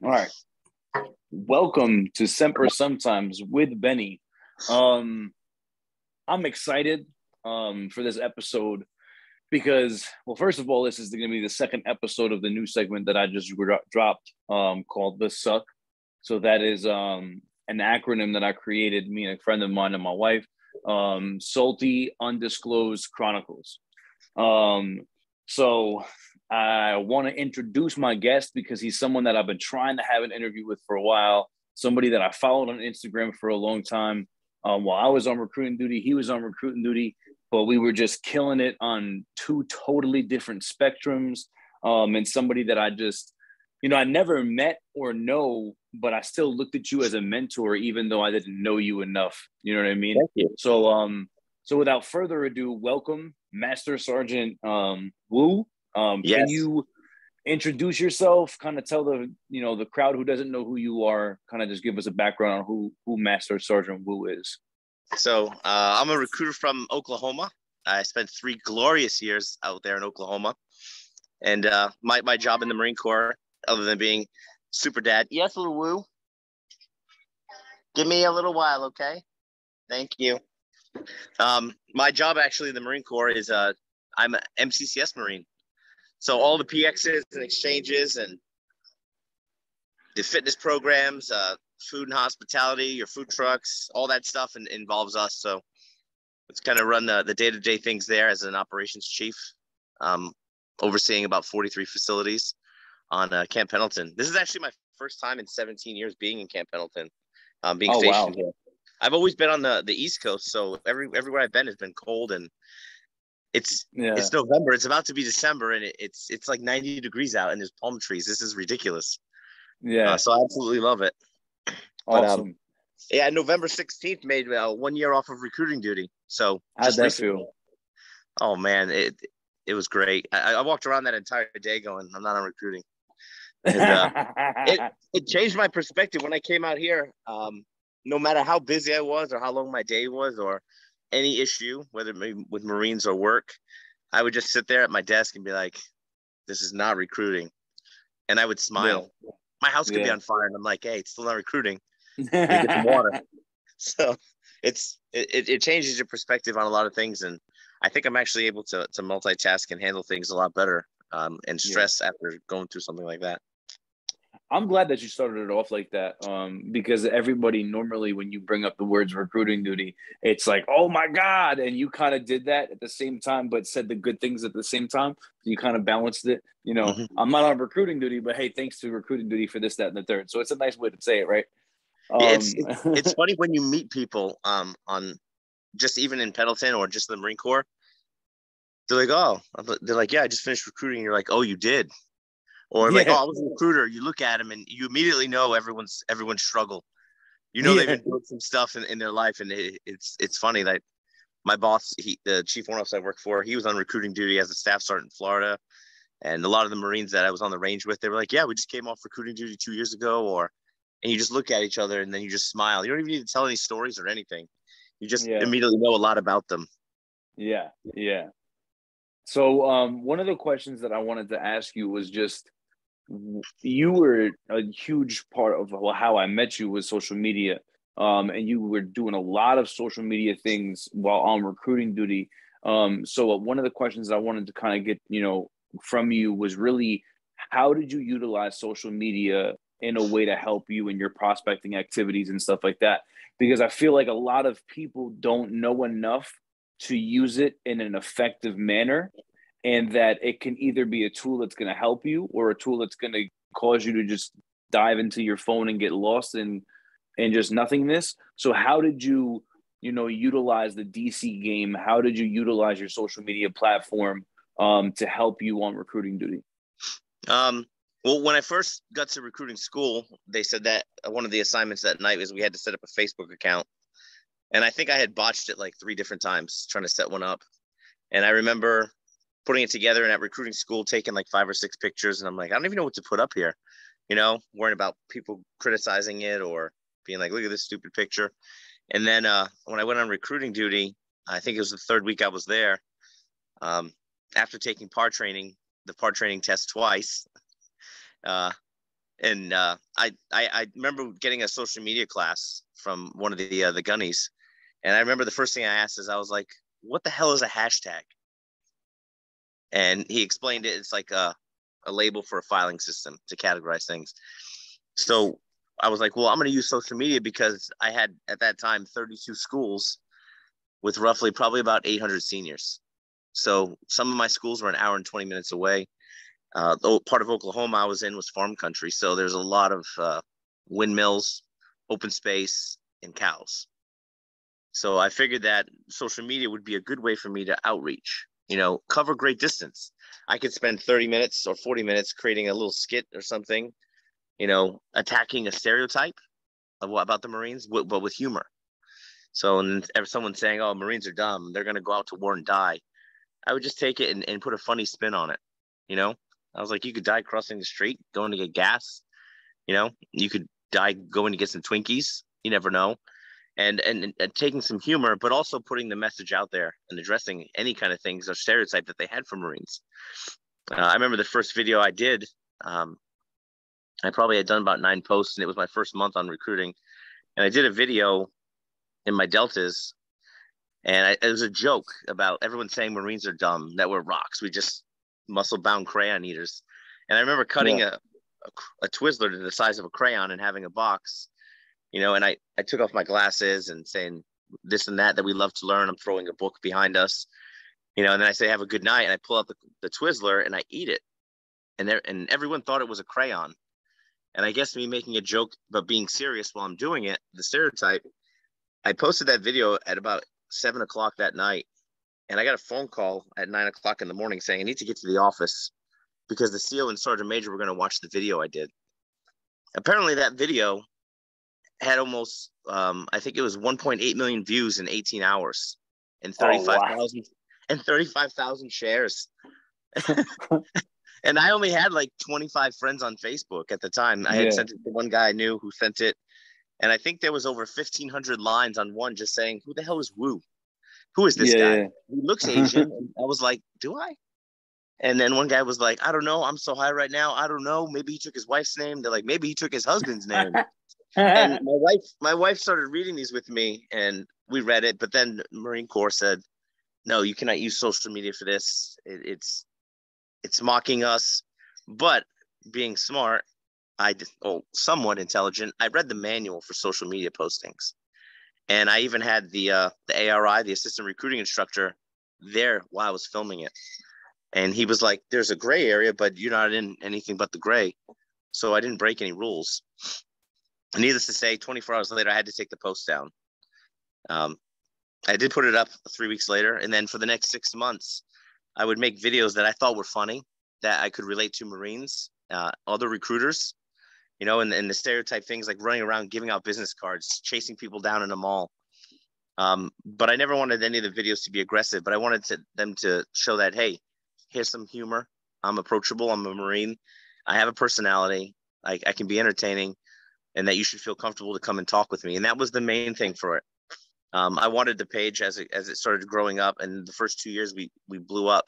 All right. Welcome to Semper Sometimes with Benny. Um, I'm excited for this episode because, well, first of all, this is going to be the second episode of the new segment that I just dropped called The Suck. So that is an acronym that I created, me and a friend of mine and my wife, Salty Undisclosed Chronicles. Um, so I want to introduce my guest because he's someone that I've been trying to have an interview with for a while, somebody that I followed on Instagram for a long time. While I was on recruiting duty, he was on recruiting duty, but we were just killing it on two totally different spectrums. And somebody that I just, I never met or know, but I still looked at you as a mentor, even though I didn't know you enough. You know what I mean? Thank you. So without further ado, welcome Master Sergeant Wu. Can Yes. you introduce yourself? Kind of tell the crowd who doesn't know who you are. Kind of just give us a background on who Master Sergeant Wu is. So I'm a recruiter from Oklahoma. I spent 3 glorious years out there in Oklahoma. And my job in the Marine Corps, other than being super dad. Yes, little Woo. Give me a little while, okay? Thank you. My job actually in the Marine Corps is I'm an MCCS Marine. So all the PXs and exchanges and the fitness programs, food and hospitality, your food trucks, all that stuff involves us. So let's kind of run the day-to-day things there as an operations chief, overseeing about 43 facilities on Camp Pendleton. This is actually my first time in 17 years being in Camp Pendleton, being stationed here. I've always been on the East Coast, so everywhere I've been has been cold, and it's November. It's about to be December, and it's like 90 degrees out, and there's palm trees. This is ridiculous. Yeah. So I absolutely love it. Awesome. But November 16th made 1 year off of recruiting duty. So how'd that feel? Oh man, it was great. I walked around that entire day going, I'm not on recruiting. And it changed my perspective when I came out here. No matter how busy I was or how long my day was or any issue, whether it be with Marines or work, I would just sit there at my desk and be like, this is not recruiting. And I would smile. Yeah. My house could be on fire. And I'm like, hey, it's still not recruiting. Get some water. So it changes your perspective on a lot of things. And I think I'm actually able to multitask and handle things a lot better and stress after going through something like that. I'm glad that you started it off like that because everybody normally, when you bring up the words recruiting duty, it's like, oh my God. And you kind of did that at the same time, but said the good things at the same time. You kind of balanced it. I'm not on recruiting duty, but hey, thanks to recruiting duty for this, that, and the third. So it's a nice way to say it, right? It's funny when you meet people on just even in Pendleton or just the Marine Corps. They're like, yeah, I just finished recruiting. You're like, oh, you did. Or like, oh, I was a recruiter. You look at them and you immediately know everyone's struggle. They've been doing some stuff in their life, and it's funny that my boss, the chief warrant officer I worked for, he was on recruiting duty as a staff sergeant in Florida, and a lot of the Marines that I was on the range with, they were like, yeah, we just came off recruiting duty 2 years ago, and you just look at each other and then you just smile. You don't even need to tell any stories or anything. You just immediately know a lot about them. Yeah. So one of the questions that I wanted to ask you was just, you were a huge part of how I met you with social media. And you were doing a lot of social media things while on recruiting duty. So one of the questions I wanted to kind of get, from you was really, how did you utilize social media in a way to help you in your prospecting activities and stuff like that? Because I feel like a lot of people don't know enough to use it in an effective manner. And that it can either be a tool that's going to help you or a tool that's going to cause you to just dive into your phone and get lost in just nothingness. So how did you, utilize the DC game? How did you utilize your social media platform to help you on recruiting duty? Well, when I first got to recruiting school, they said that one of the assignments that night was we had to set up a Facebook account. And I think I had botched it like 3 different times trying to set one up. And I remember putting it together and at recruiting school, taking like 5 or 6 pictures. And I'm like, I don't even know what to put up here, worrying about people criticizing it or being like, look at this stupid picture. And then when I went on recruiting duty, I think it was the 3rd week I was there. After taking the PAR training test twice, And I remember getting a social media class from one of the gunnies, and I remember the first thing I asked is I was like, "What the hell is a hashtag?" And he explained it. It's like a label for a filing system to categorize things. So I was like, well, I'm going to use social media because I had at that time 32 schools with roughly probably about 800 seniors. So some of my schools were an hour and 20 minutes away. The part of Oklahoma I was in was farm country. So there's a lot of windmills, open space, and cows. So I figured that social media would be a good way for me to outreach, cover great distance. I could spend 30 minutes or 40 minutes creating a little skit or something, attacking a stereotype of what about the Marines, but with humor. So, and if someone's saying, oh, Marines are dumb, they're going to go out to war and die, I would just take it and put a funny spin on it. I was like, you could die crossing the street, going to get gas. You could die going to get some Twinkies. You never know. And taking some humor, but also putting the message out there and addressing any kind of things or stereotype that they had for Marines. I remember the first video I did, I probably had done about 9 posts, and it was my first month on recruiting. And I did a video in my deltas, and it was a joke about everyone saying Marines are dumb, that we're rocks. We just muscle-bound crayon eaters. And I remember cutting a Twizzler to the size of a crayon and having a box, and I took off my glasses and saying this and that we love to learn. I'm throwing a book behind us, and then I say, have a good night. And I pull out the Twizzler and I eat it. And everyone thought it was a crayon. And I guess me making a joke, but being serious while I'm doing it, the stereotype, I posted that video at about 7:00 that night. And I got a phone call at 9:00 in the morning saying I need to get to the office because the CO and Sergeant Major were going to watch the video I did. Apparently that video had almost, I think it was 1.8 million views in 18 hours and 35,000 shares. And I only had like 25 friends on Facebook at the time. I had sent it to one guy I knew who sent it. And I think there was over 1,500 lines on one just saying, who the hell is Wu? Who is this guy? Yeah. He looks Asian. And I was like, do I? And then one guy was like, I don't know. I'm so high right now. I don't know. Maybe he took his wife's name. They're like, maybe he took his husband's name. And my wife started reading these with me, and we read it. But then the Marine Corps said, no, you cannot use social media for this. It's mocking us. But being smart, somewhat intelligent, I read the manual for social media postings. And I even had the ARI, the assistant recruiting instructor, there while I was filming it. And he was like, there's a gray area, but you're not in anything but the gray. So I didn't break any rules. And needless to say, 24 hours later, I had to take the post down. I did put it up 3 weeks later. And then for the next 6 months, I would make videos that I thought were funny, that I could relate to Marines, other recruiters, and the stereotype things like running around, giving out business cards, chasing people down in a mall. But I never wanted any of the videos to be aggressive, but I wanted them to show that, hey, here's some humor. I'm approachable. I'm a Marine. I have a personality. I can be entertaining, and that you should feel comfortable to come and talk with me. And that was the main thing for it. I wanted the page as it started growing up, and the first 2 years we blew up.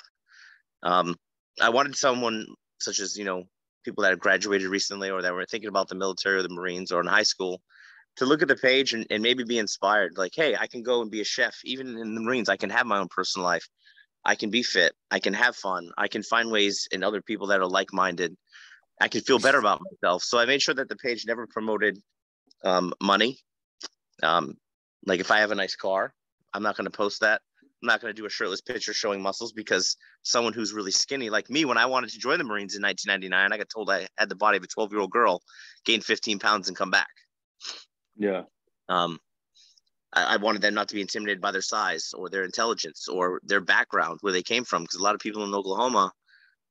I wanted someone such as, people that have graduated recently or that were thinking about the military or the Marines or in high school to look at the page and maybe be inspired. Like, hey, I can go and be a chef. Even in the Marines, I can have my own personal life. I can be fit. I can have fun. I can find ways in other people that are like-minded. I can feel better about myself. So I made sure that the page never promoted money. Like if I have a nice car, I'm not going to post that. I'm not going to do a shirtless picture showing muscles because someone who's really skinny like me, when I wanted to join the Marines in 1999, I got told I had the body of a 12-year-old girl, gain 15 pounds and come back. Yeah. I wanted them not to be intimidated by their size or their intelligence or their background, where they came from. Because a lot of people in Oklahoma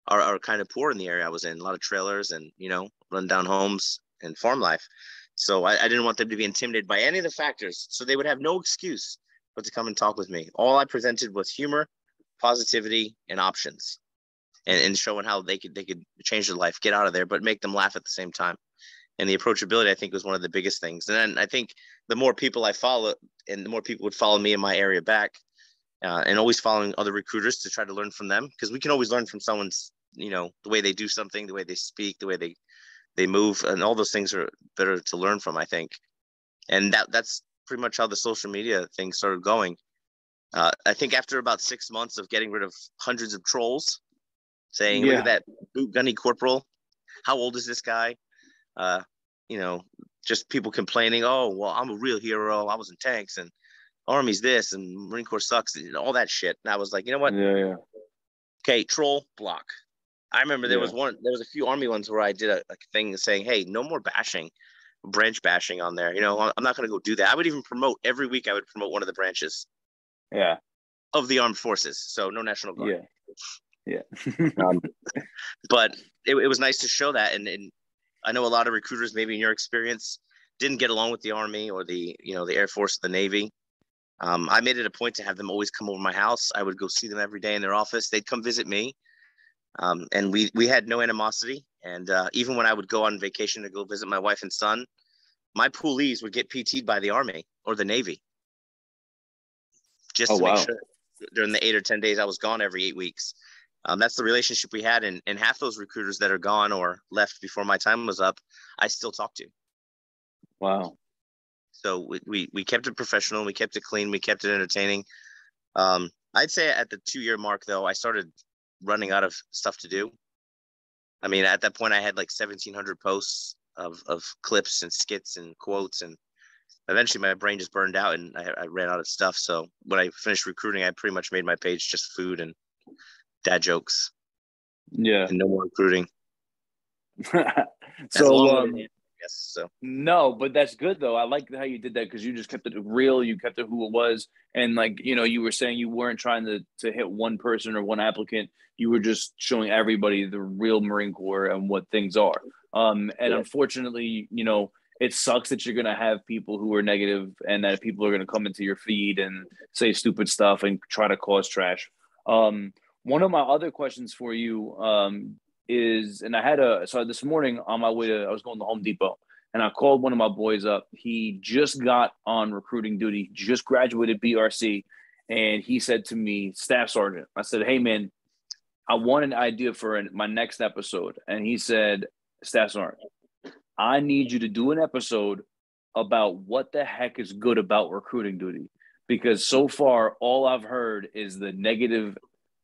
are kind of poor in the area I was in, a lot of trailers and, run down homes and farm life. So I didn't want them to be intimidated by any of the factors. So they would have no excuse but to come and talk with me. All I presented was humor, positivity, and options, and showing how they could change their life, get out of there, but make them laugh at the same time. And the approachability, I think, was one of the biggest things. And then I think the more people I follow, and the more people would follow me in my area back, and always following other recruiters to try to learn from them, because we can always learn from someone's, the way they do something, the way they speak, the way they they move, and all those things are better to learn from, I think. And that's pretty much how the social media thing started going. I think after about 6 months of getting rid of hundreds of trolls saying, look at that boot gunny corporal. How old is this guy? You know, just people complaining, oh, well, I'm a real hero. I was in tanks and Army's this and Marine Corps sucks, and all that shit. And I was like, you know what? Yeah. Okay, troll block. I remember there was a few Army ones where I did a thing saying, hey, no more bashing, branch bashing on there. You know, I'm not going to go do that. I would even promote every week. I would promote one of the branches. Yeah. Of the armed forces. So no National Guard. Yeah. But it was nice to show that. And I know a lot of recruiters, maybe in your experience, didn't get along with the Army or the Air Force, the Navy. I made it a point to have them always come over my house. I would go see them every day in their office. They'd come visit me. And we had no animosity. And even when I would go on vacation to go visit my wife and son, my poolies would get PT'd by the Army or the Navy. Just to make sure during the 8 or 10 days I was gone every 8 weeks. That's the relationship we had. And half those recruiters that are gone or left before my time was up, I still talk to. Wow. So we kept it professional. We kept it clean. We kept it entertaining. I'd say at the 2-year mark, though, I started running out of stuff to do. I mean, at that point, I had like 1,700 posts of clips and skits and quotes, and eventually my brain just burned out and I ran out of stuff. So when I finished recruiting, I pretty much made my page just food and dad jokes. Yeah. And no more recruiting. So, yes. So no, but that's good though. I like how you did that because you just kept it real. You kept it who it was. And like, you were saying you weren't trying to hit one person or one applicant. You were just showing everybody the real Marine Corps and what things are. And unfortunately, it sucks that you're going to have people who are negative and that people are going to come into your feed and say stupid stuff and try to cause trash. One of my other questions for you is, and so this morning on my way I was going to Home Depot and I called one of my boys up. He just got on recruiting duty, just graduated BRC. And he said to me, Staff Sergeant, I said, hey man, I want an idea for my next episode. And he said, Staff Sergeant, I need you to do an episode about what the heck is good about recruiting duty. Because so far, all I've heard is the negative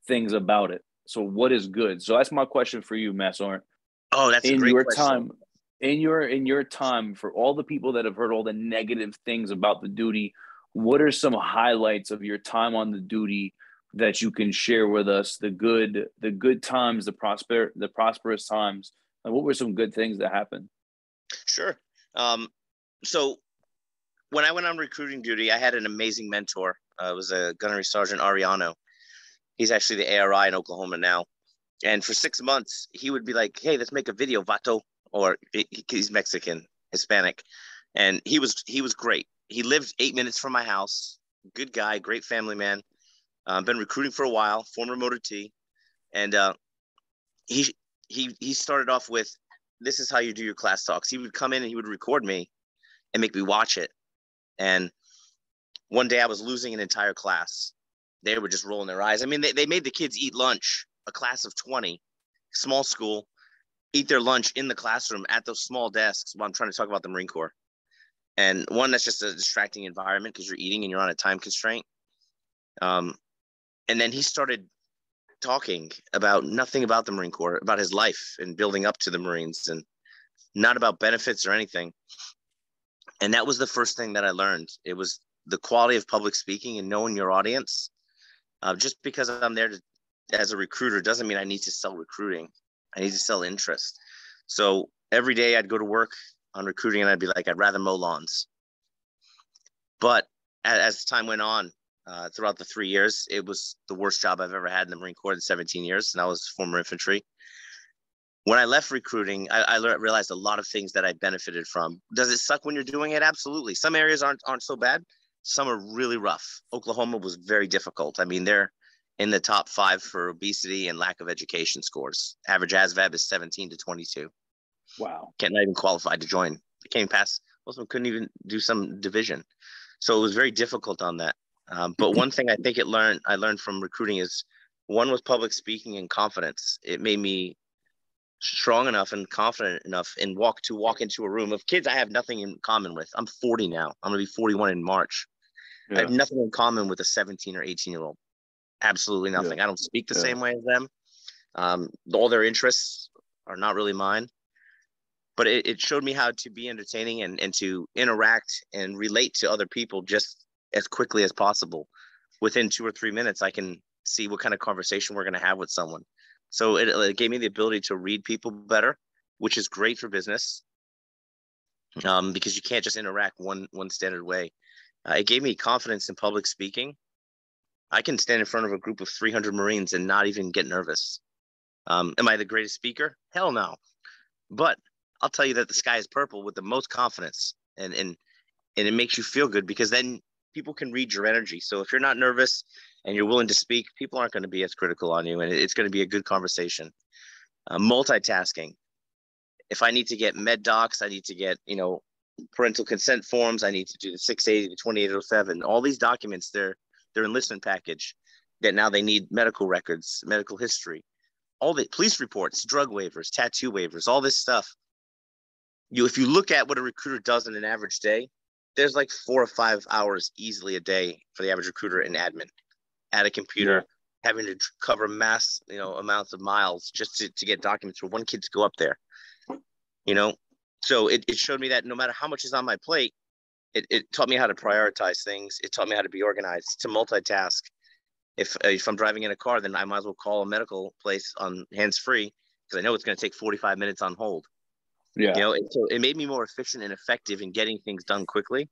things about it. So what is good? So that's my question for you, Massart. Oh, that's a great question. In your time, for all the people that have heard all the negative things about the duty, what are some highlights of your time on the duty that you can share with us? The good times, the prosperous times. Like, what were some good things that happened? Sure. So when I went on recruiting duty, I had an amazing mentor. It was a Gunnery Sergeant Ariano. He's actually the ARI in Oklahoma now. And for 6 months, he would be like, hey, let's make a video, Vato. Or he's Mexican, Hispanic. And he was great. He lived 8 minutes from my house. Good guy, great family man. Been recruiting for a while, former motor T. And he started off with, this is how you do your class talks. He would come in and he would record me and make me watch it. And one day I was losing an entire class. They were just rolling their eyes. I mean, they made the kids eat lunch, a class of 20, small school, eat their lunch in the classroom at those small desks while I'm trying to talk about the Marine Corps. And one, that's just a distracting environment because you're eating and you're on a time constraint. And then he started talking about nothing about the Marine Corps, about his life and building up to the Marines and not about benefits or anything. And that was the first thing that I learned. It was the quality of public speaking and knowing your audience. Just because I'm there as a recruiter doesn't mean I need to sell recruiting. I need to sell interest. So every day I'd go to work on recruiting and I'd be like, I'd rather mow lawns. But as time went on, throughout the 3 years, it was the worst job I've ever had in the Marine Corps in 17 years. And I was former infantry. When I left recruiting, I realized a lot of things that I benefited from. Does it suck when you're doing it? Absolutely. Some areas aren't so bad. Some are really rough. Oklahoma was very difficult. I mean, they're in the top 5 for obesity and lack of education scores. Average ASVAB is 17 to 22. Wow. Not even qualified to join. They came past, most of them couldn't even do some division. So it was very difficult on that. But one thing I think I learned from recruiting is, one was public speaking and confidence. It made me strong enough and confident enough and walk into a room of kids I have nothing in common with. I'm 40 now. I'm going to be 41 in March. I have nothing in common with a 17 or 18-year-old. Absolutely nothing. I don't speak the same way as them. All their interests are not really mine. But it showed me how to be entertaining and to interact and relate to other people just as quickly as possible. Within 2 or 3 minutes, I can see what kind of conversation we're going to have with someone. So it gave me the ability to read people better, which is great for business, because you can't just interact one standard way. It gave me confidence in public speaking. I can stand in front of a group of 300 Marines and not even get nervous. Am I the greatest speaker? Hell no. But I'll tell you that the sky is purple with the most confidence, and it makes you feel good, because then people can read your energy. So if you're not nervous and you're willing to speak, people aren't going to be as critical on you, and it's going to be a good conversation. Multitasking. If I need to get med docs, I need to get, parental consent forms. I need to do the 680 to 2807. All these documents, they're enlistment package that now they need medical records, medical history, all the police reports, drug waivers, tattoo waivers, all this stuff. If you look at what a recruiter does in an average day, there's like 4 or 5 hours easily a day for the average recruiter in admin at a computer, having to cover mass, amounts of miles just to get documents for one kid to go up there, So it showed me that no matter how much is on my plate, it taught me how to prioritize things. It taught me how to be organized, to multitask. If I'm driving in a car, then I might as well call a medical place on hands-free, because I know it's going to take 45 minutes on hold. Yeah. So it made me more efficient and effective in getting things done quickly.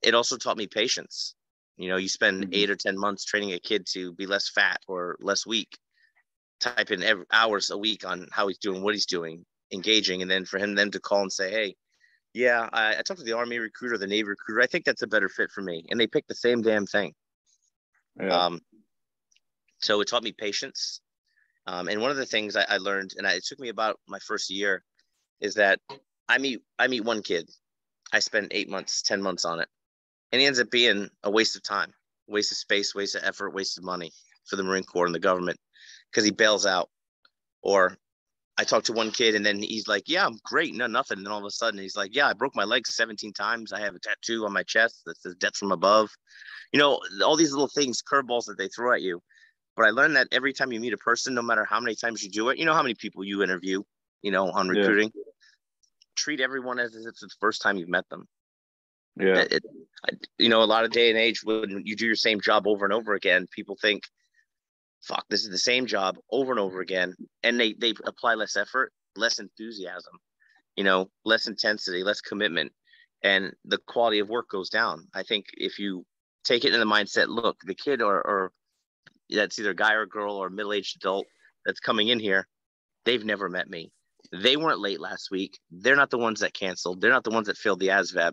It also taught me patience. You spend 8 or 10 months training a kid to be less fat or less weak, type in hours a week on how he's doing, what he's doing, engaging. And then for them to call and say, hey, yeah, I talked to the Army recruiter, the Navy recruiter. I think that's a better fit for me. And they picked the same damn thing. Yeah. So it taught me patience. And one of the things I learned, and it took me about my first year, is that I meet one kid. I spend 8 months, 10 months on it. And he ends up being a waste of time, waste of space, waste of effort, waste of money for the Marine Corps and the government, because he bails out. Or I talked to one kid and then he's like, yeah, I'm great. No, nothing. And then all of a sudden he's like, yeah, I broke my leg 17 times. I have a tattoo on my chest that says death from above. All these little things, curveballs that they throw at you. But I learned that every time you meet a person, no matter how many times you do it, how many people you interview, on recruiting, treat everyone as if it's the first time you've met them. Yeah. A lot of day and age, when you do your same job over and over again, people think, fuck, this is the same job over and over again. And they apply less effort, less enthusiasm, less intensity, less commitment. And the quality of work goes down. I think if you take it in the mindset, look, the kid or that's either a guy or a girl or a middle-aged adult that's coming in here, they've never met me. They weren't late last week. They're not the ones that canceled. They're not the ones that failed the ASVAB.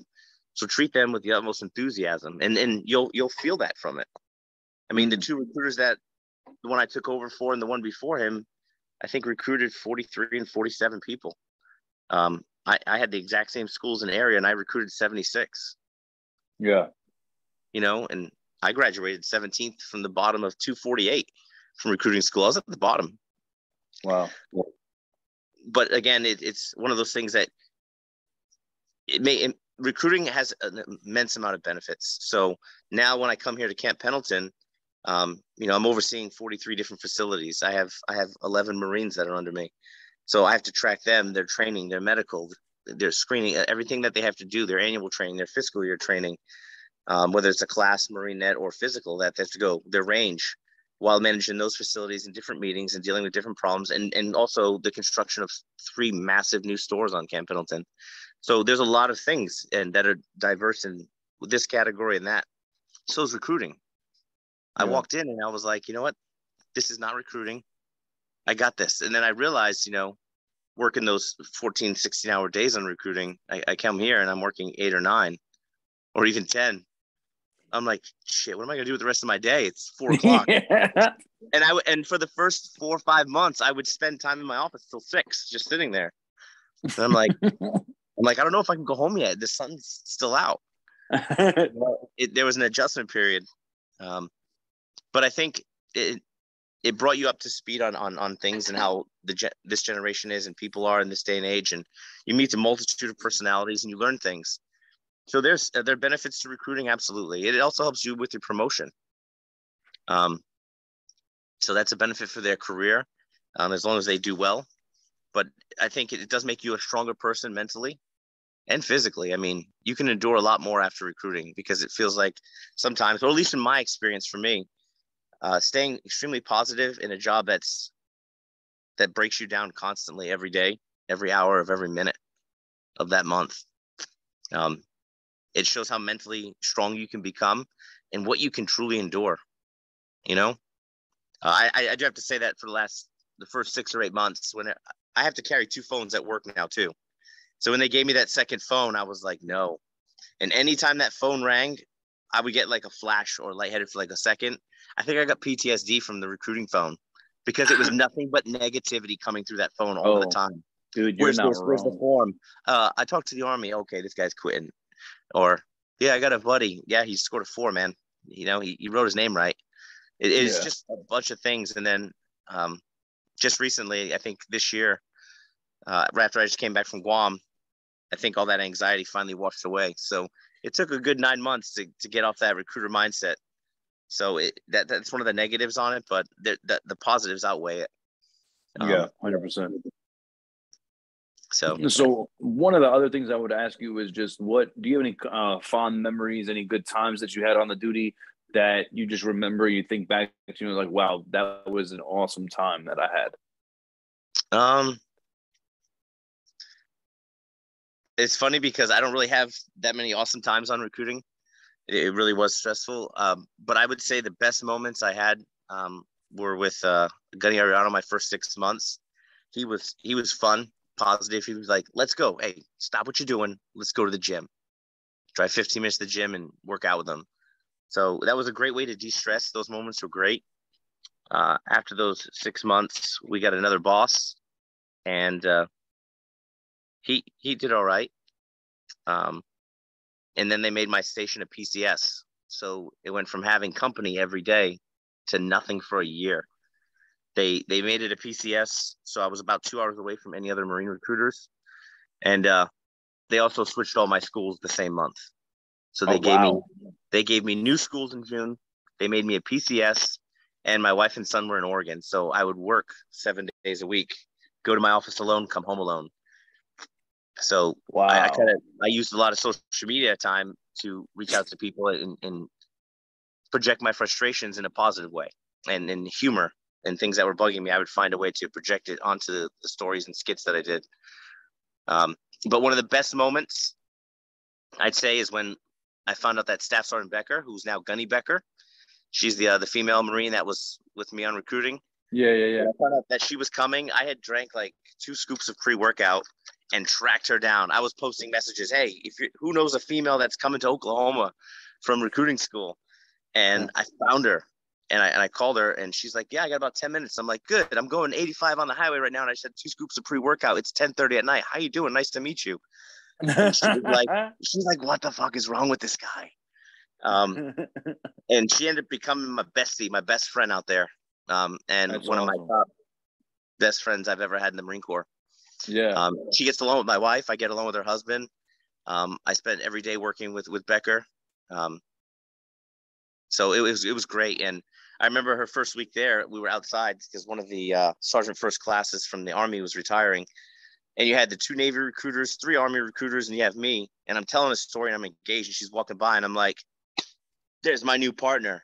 So treat them with the utmost enthusiasm, and you'll feel that from it. I mean, the two recruiters the one I took over for and the one before him, I think recruited 43 and 47 people. I had the exact same schools in the area, and I recruited 76. Yeah. And I graduated 17th from the bottom of 248 from recruiting school. I was at the bottom. Wow. But again, it's one of those things that recruiting has an immense amount of benefits. So now when I come here to Camp Pendleton, I'm overseeing 43 different facilities. I have 11 Marines that are under me. So I have to track them, their training, their medical, their screening, everything that they have to do, their annual training, their fiscal year training, whether it's a class, Marine Net, or physical, that they have to go, their range, while managing those facilities in different meetings and dealing with different problems, and also the construction of 3 massive new stores on Camp Pendleton. So there's a lot of things that are diverse in this category and that. So is recruiting. I walked in and I was like, you know what? This is not recruiting. I got this. And then I realized, working those 14, 16-hour days on recruiting, I come here and I'm working 8 or 9 or even 10. I'm like, shit, what am I going to do with the rest of my day? It's 4 o'clock. And for the first 4 or 5 months, I would spend time in my office till 6, just sitting there. And I'm like, I don't know if I can go home yet. The sun's still out. There was an adjustment period. But I think it brought you up to speed on things and how this generation is and people are in this day and age. And you meet a multitude of personalities and you learn things. So there are benefits to recruiting. Absolutely. It also helps you with your promotion. So that's a benefit for their career, as long as they do well. But I think it does make you a stronger person mentally and physically. I mean, you can endure a lot more after recruiting because it feels like sometimes, or at least in my experience for me, staying extremely positive in a job that breaks you down constantly every day, every hour of every minute of that month. It shows how mentally strong you can become and what you can truly endure. You know, I do have to say that for the first 6 or 8 months, when I have to carry 2 phones at work now too. So when they gave me that second phone, I was like, no. And anytime that phone rang, I would get like a flash or lightheaded for like a second. I think I got PTSD from the recruiting phone because it was nothing but negativity coming through that phone all the time. Dude, you're not wrong. Where's the form? I talked to the Army. Okay, this guy's quitting. Or, yeah, I got a buddy. Yeah, he scored a 4, man. You know, he wrote his name right. It's just a bunch of things. And then just recently, I think this year, after I just came back from Guam, I think all that anxiety finally washed away. So it took a good 9 months to get off that recruiter mindset. So that's one of the negatives on it, but the positives outweigh it. Yeah, 100%. So one of the other things I would ask you is just do you have any fond memories, any good times that you had on the duty that you just remember, you think back to, like, wow, that was an awesome time that I had? It's funny because I don't really have that many awesome times on recruiting. It really was stressful. But I would say the best moments I had were with Gunny Ariano my first 6 months. He was fun, positive. He was like, let's go. Hey, stop what you're doing. Let's go to the gym. Drive 15 minutes to the gym and work out with them. So that was a great way to de-stress. Those moments were great. After those 6 months, we got another boss, and he did all right. And then they made my station a PCS. So it went from having company every day to nothing for a year. They made it a PCS, so I was about 2 hours away from any other Marine recruiters. And they also switched all my schools the same month. So they gave me new schools in June. They made me a PCS, and my wife and son were in Oregon. So I would work 7 days a week, go to my office alone, come home alone. So I used a lot of social media time to reach out to people and project my frustrations in a positive way and in humor and things that were bugging me. I would find a way to project it onto the stories and skits that I did. But one of the best moments I'd say is when I found out that Staff Sergeant Becker, who's now Gunny Becker, she's the female Marine that was with me on recruiting. Yeah. When I found out that she was coming, I had drank like 2 scoops of pre-workout and tracked her down. I was posting messages, hey, who knows a female that's coming to Oklahoma from recruiting school? And I found her, and I called her, and she's like, yeah, I got about 10 minutes. I'm like, good. I'm going 85 on the highway right now, and I just had 2 scoops of pre-workout. It's 10:30 at night. How you doing? Nice to meet you. And she's like, what the fuck is wrong with this guy? And she ended up becoming my bestie, my best friend out there. And that's one of my top best friends I've ever had in the Marine Corps. Yeah. She gets along with my wife. I get along with her husband. I spent every day working with Becker. So it was great. And I remember her first week there, we were outside because one of the sergeant first classes from the Army was retiring. And you had the 2 Navy recruiters, 3 Army recruiters, and you have me. And I'm telling a story, and I'm engaged, and she's walking by, and I'm like, there's my new partner.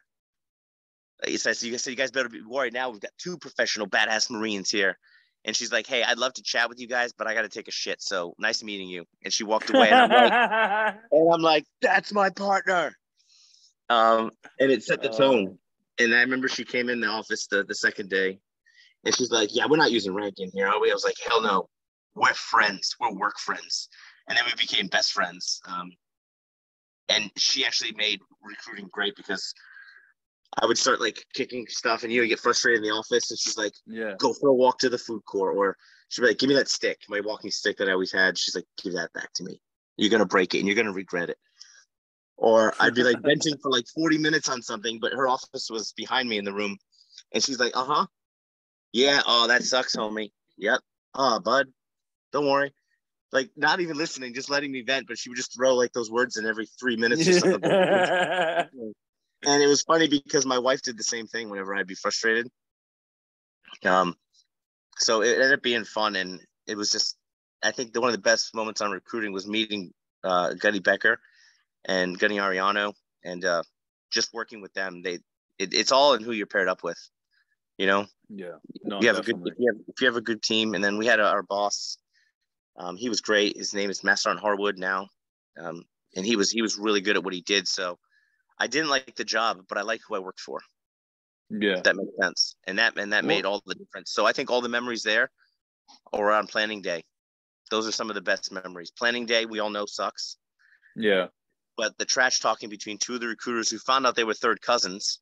He says, you guys better be worried now. We've got 2 professional badass Marines here. And she's like, hey, I'd love to chat with you guys, but I got to take a shit. So nice meeting you. And she walked away, and I'm like, that's my partner. And it set the tone. And I remember she came in the office the second day, and she's like, yeah, we're not using ranking here, are we? I was like, hell no. We're friends. We're work friends. And then we became best friends. And she actually made recruiting great because I would start like kicking stuff, and you get frustrated in the office, and she's like, go for a walk to the food court. Or she'd be like, give me that stick, my walking stick that I always had. She's like, give that back to me. You're going to break it, and you're going to regret it. Or I'd be like venting for like 40 minutes on something, but her office was behind me in the room. And she's like, uh-huh. Yeah. Oh, that sucks, homie. Yep. Oh, bud, don't worry. Like, not even listening, just letting me vent. But she would just throw like those words in every 3 minutes or something. And it was funny because my wife did the same thing whenever I'd be frustrated. Um, so it ended up being fun, and it was just, I think one of the best moments on recruiting was meeting Gunny Becker and Gunny Ariano, and just working with them. It's all in who you're paired up with, you know. Yeah, no, You have definitely. if you have a good team, and then we had our boss. He was great. His name is Master on Harwood now, and he was really good at what he did. So I didn't like the job, but I like who I worked for. Yeah. If that makes sense, and that made all the difference. So I think all the memories there or on planning day, those are some of the best memories. Planning day, we all know, sucks. Yeah. But the trash talking between two of the recruiters who found out they were third cousins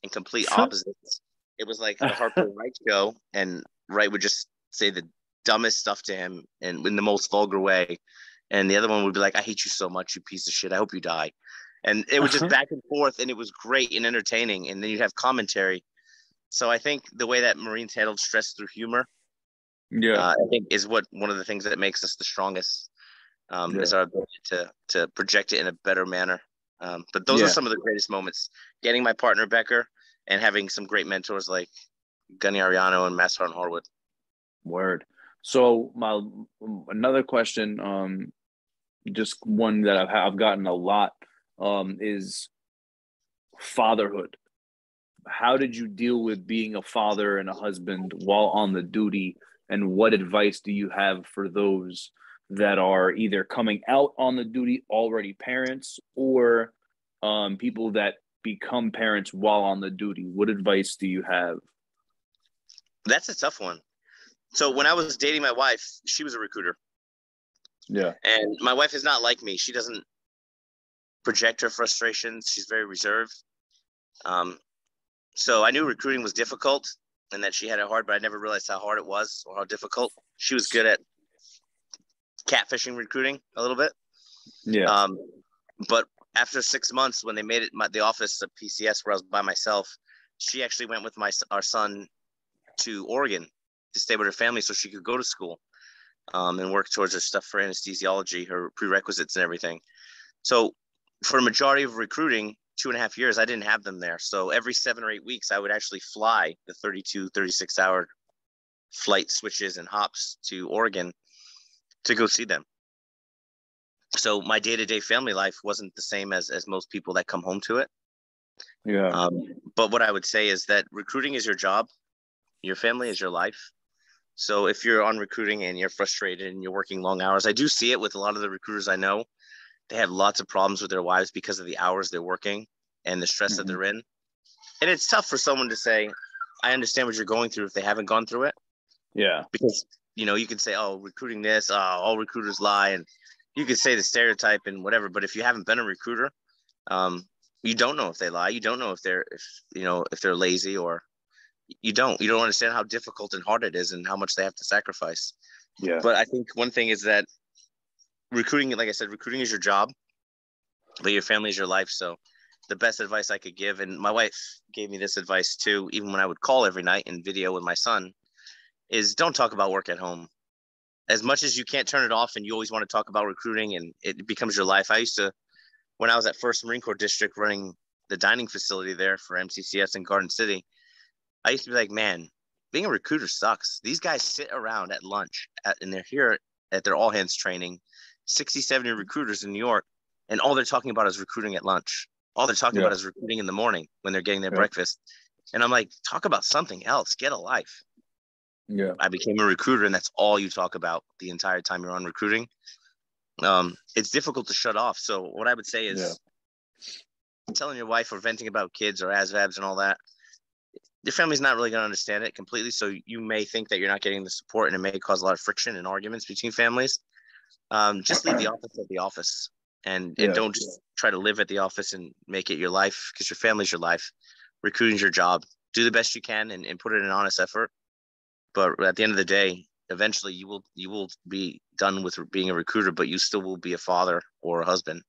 and complete opposites. It was like the Harper Wright show, and Wright would just say the dumbest stuff to him and in the most vulgar way. And the other one would be like, I hate you so much, you piece of shit. I hope you die. And it was just back and forth, and it was great and entertaining. And then you'd have commentary. So I think the way that Marines handled stress through humor, I think is one of the things that makes us the strongest, is our ability to project it in a better manner. But those are some of the greatest moments. Getting my partner Becker and having some great mentors like Gunny Ariano and Master on Harwood. Word. So another question, just one that I've gotten a lot, is fatherhood. How did you deal with being a father and a husband while on the duty? And what advice do you have for those that are either coming out on the duty already parents, or people that become parents while on the duty? What advice do you have? That's a tough one. So when I was dating my wife, she was a recruiter. Yeah. And my wife is not like me. She doesn't project her frustrations. She's very reserved. So I knew recruiting was difficult and that she had it hard, but I never realized how hard it was or how difficult. She was good at catfishing recruiting a little bit. Yeah. But after 6 months, when they made it the office of PCS where I was by myself, she actually went with our son to Oregon to stay with her family so she could go to school and work towards her stuff for anesthesiology, her prerequisites and everything. So for a majority of recruiting, 2.5 years, I didn't have them there. So every 7 or 8 weeks, I would actually fly the 32, 36-hour flight switches and hops to Oregon to go see them. So my day-to-day family life wasn't the same as most people that come home to it. Yeah. But what I would say is that recruiting is your job. Your family is your life. So if you're on recruiting and you're frustrated and you're working long hours, I do see it with a lot of the recruiters I know. They have lots of problems with their wives because of the hours they're working and the stress that they're in. And it's tough for someone to say, I understand what you're going through if they haven't gone through it. Yeah. Because, you can say, oh, recruiting this, all recruiters lie. And you could say the stereotype and whatever. But if you haven't been a recruiter, you don't know if they lie. You don't know if they're lazy, or you don't understand how difficult and hard it is and how much they have to sacrifice. Yeah. But I think one thing is that recruiting, like I said, recruiting is your job, but your family is your life. So the best advice I could give, and my wife gave me this advice too, even when I would call every night and video with my son, is don't talk about work at home. As much as you can't turn it off and you always want to talk about recruiting and it becomes your life. I used to, when I was at 1st Marine Corps District running the dining facility there for MCCS in Garden City, I used to be like, man, being a recruiter sucks. These guys sit around at lunch and they're here at their all hands training, 60, 70 recruiters in New York, and all they're talking about is recruiting at lunch. All they're talking about is recruiting in the morning when they're getting their breakfast. And I'm like, talk about something else. Get a life. Yeah. I became a recruiter, and that's all you talk about the entire time you're on recruiting. It's difficult to shut off. So what I would say is telling your wife or venting about kids or ASVABs and all that, your family's not really going to understand it completely. So you may think that you're not getting the support, and it may cause a lot of friction and arguments between families. Just leave the office at the office, and don't just try to live at the office and make it your life, because your family's your life. Recruiting's your job. Do the best you can and put in an honest effort. But at the end of the day, eventually you will be done with being a recruiter, but you still will be a father or a husband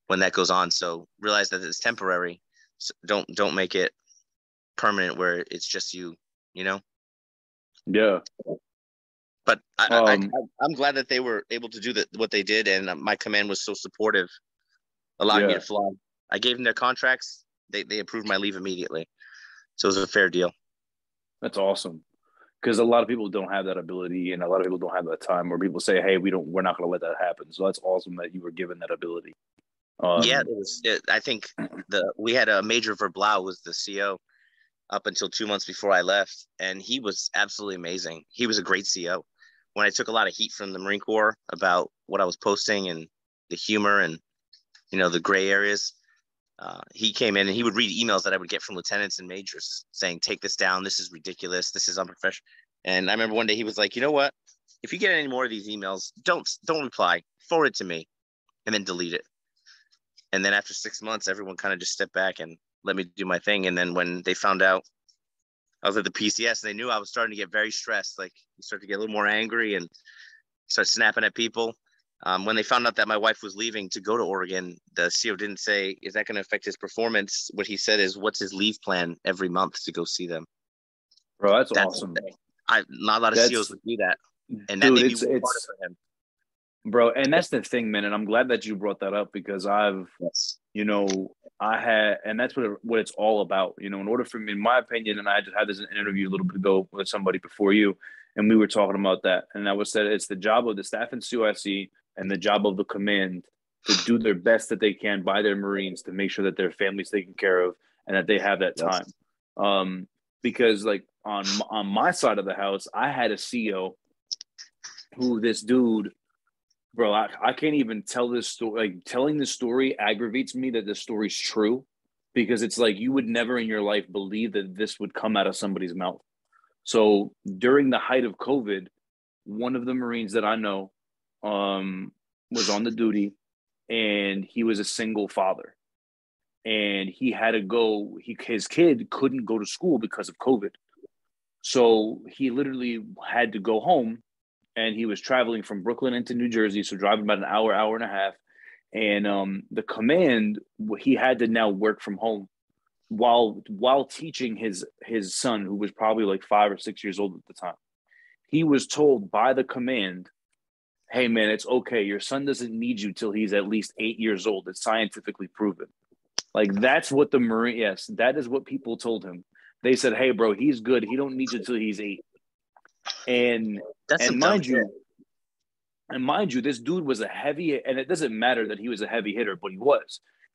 when that goes on. So realize that it's temporary. So don't make it permanent where it's just you, you know. Yeah. But I'm glad that they were able to do what they did, and my command was so supportive, allowing me Yeah. to fly. I gave them their contracts. They approved my leave immediately, so it was a fair deal. That's awesome. Because a lot of people don't have that ability, and a lot of people don't have that time. Where people say, "Hey, we're not going to let that happen." So that's awesome that you were given that ability. Yeah, it was. I think we had a Major Verblau was the CO up until 2 months before I left, and he was absolutely amazing. He was a great CO. When I took a lot of heat from the Marine Corps about what I was posting and the humor and the gray areas, he came in and he would read emails that I would get from lieutenants and majors saying, "Take this down. This is ridiculous. This is unprofessional." And I remember one day he was like, "You know what? If you get any more of these emails, don't reply. Forward it to me, and then delete it." And then after 6 months, everyone kind of just stepped back and let me do my thing. And then when they found out I was at the PCS, they knew I was starting to get very stressed. Like, you start to get a little more angry and start snapping at people. When they found out that my wife was leaving to go to Oregon, the CO didn't say, "Is that going to affect his performance?" What he said is, "What's his leave plan every month to go see them?" Bro, that's awesome. Not a lot of COs would do that. And that dude, made me work harder for him. Bro, and that's the thing, man. And I'm glad that you brought that up because I had, and that's what it's all about. In order for me, in my opinion, and I just had this interview a little bit ago with somebody before you, and we were talking about that. And I was said it's the job of the staff in COSE and the job of the command to do their best that they can by their Marines to make sure that their family's taken care of and that they have that time. Because like on my side of the house, I had a CO who this dude. Bro, I can't even tell this story. Like, telling this story aggravates me that this story's true because it's like you would never in your life believe that this would come out of somebody's mouth. So during the height of COVID, one of the Marines that I know was on the duty, and he was a single father. And he had to go, his kid couldn't go to school because of COVID. So he literally had to go home, and he was traveling from Brooklyn into New Jersey, so driving about an hour, hour and a half. And the command, he had to now work from home while teaching his son, who was probably like 5 or 6 years old at the time. He was told by the command, "Hey man, it's okay. Your son doesn't need you till he's at least 8 years old. It's scientifically proven." Like, that's what the Marine, yes, that is what people told him. They said, "Hey bro, he's good. He don't need you till he's 8." And that's and mind you, this dude was a heavy, and it doesn't matter that he was a heavy hitter, but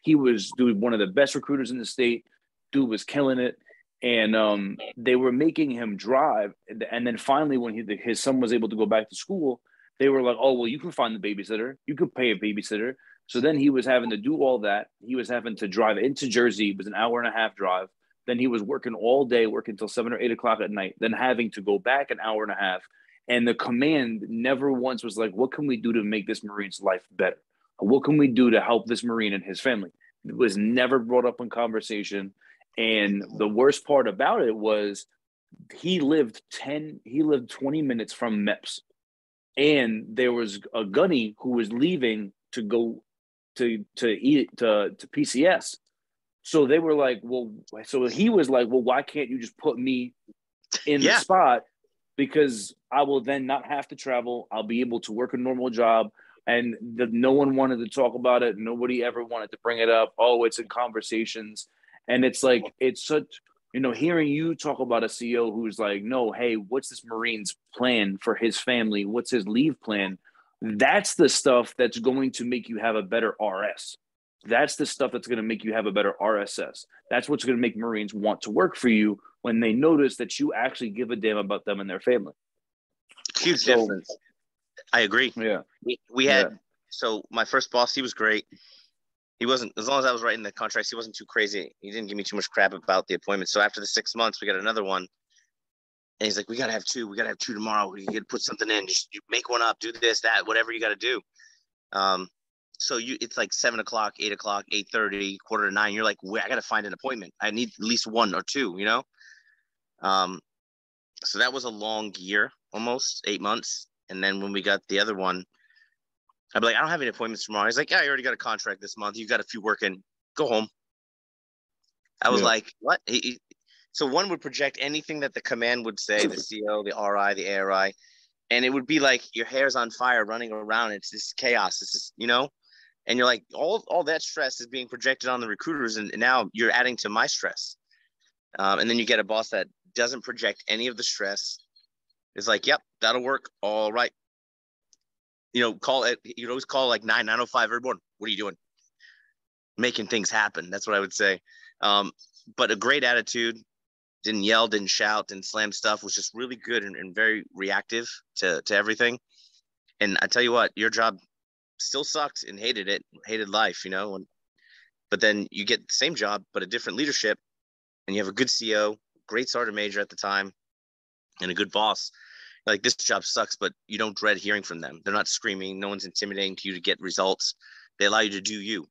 he was dude, one of the best recruiters in the state. Dude was killing it. And they were making him drive. And then finally, when his son was able to go back to school, they were like, "Oh, well, you can find the babysitter. You could pay a babysitter." So then he was having to do all that. He was having to drive into Jersey. It was an hour and a half drive. Then he was working all day, working until 7 or 8 o'clock at night, then having to go back an hour and a half. And the command never once was like, "What can we do to make this Marine's life better? What can we do to help this Marine and his family?" It was never brought up in conversation. And the worst part about it was he lived 20 minutes from MEPS. And there was a gunny who was leaving to go to PCS. So they were like, "Well," so he was like, "Well, why can't you just put me in the spot? Because I will then not have to travel. I'll be able to work a normal job." And no one wanted to talk about it. Nobody ever wanted to bring it up. Oh, it's in conversations. And it's like, it's such, hearing you talk about a CEO who's like, "No, hey, what's this Marine's plan for his family? What's his leave plan?" That's the stuff that's going to make you have a better RS. That's the stuff that's going to make you have a better RSS. That's what's going to make Marines want to work for you when they notice that you actually give a damn about them and their family. Huge difference. I agree. Yeah. We had, so my first boss, he was great. He wasn't, as long as I was writing the contracts, he wasn't too crazy. He didn't give me too much crap about the appointment. So after the 6 months, we got another one. And he's like, "We got to have two. We got to have two tomorrow. You got to put something in. Just you make one up, do this, that, whatever you got to do." So it's like 7 o'clock, 8 o'clock, 8:30, 8:45. You're like, I got to find an appointment. I need at least one or two, So that was a long year, almost 8 months. And then when we got the other one, I'd be like, "I don't have any appointments tomorrow." He's like, "Yeah, you already got a contract this month. You got a few working. Go home." I was like, "What?" So one would project anything that the command would say, the CO, the RI, the ARI, and it would be like your hair's on fire running around. It's this chaos. It's just, and you're like, all that stress is being projected on the recruiters, and now you're adding to my stress. And then you get a boss that doesn't project any of the stress. It's like, yep, that'll work. All right. Call it. You'd always call like 9:05 every morning. What are you doing? Making things happen. That's what I would say. But a great attitude. Didn't yell, didn't shout, didn't slam stuff. Was just really good and very reactive to everything. And I tell you what, your job still sucked and hated it, hated life, but then you get the same job, but a different leadership, and you have a good CO, great sergeant major at the time, and a good boss. Like, this job sucks, but you don't dread hearing from them. They're not screaming. No one's intimidating to you to get results. They allow you to do you.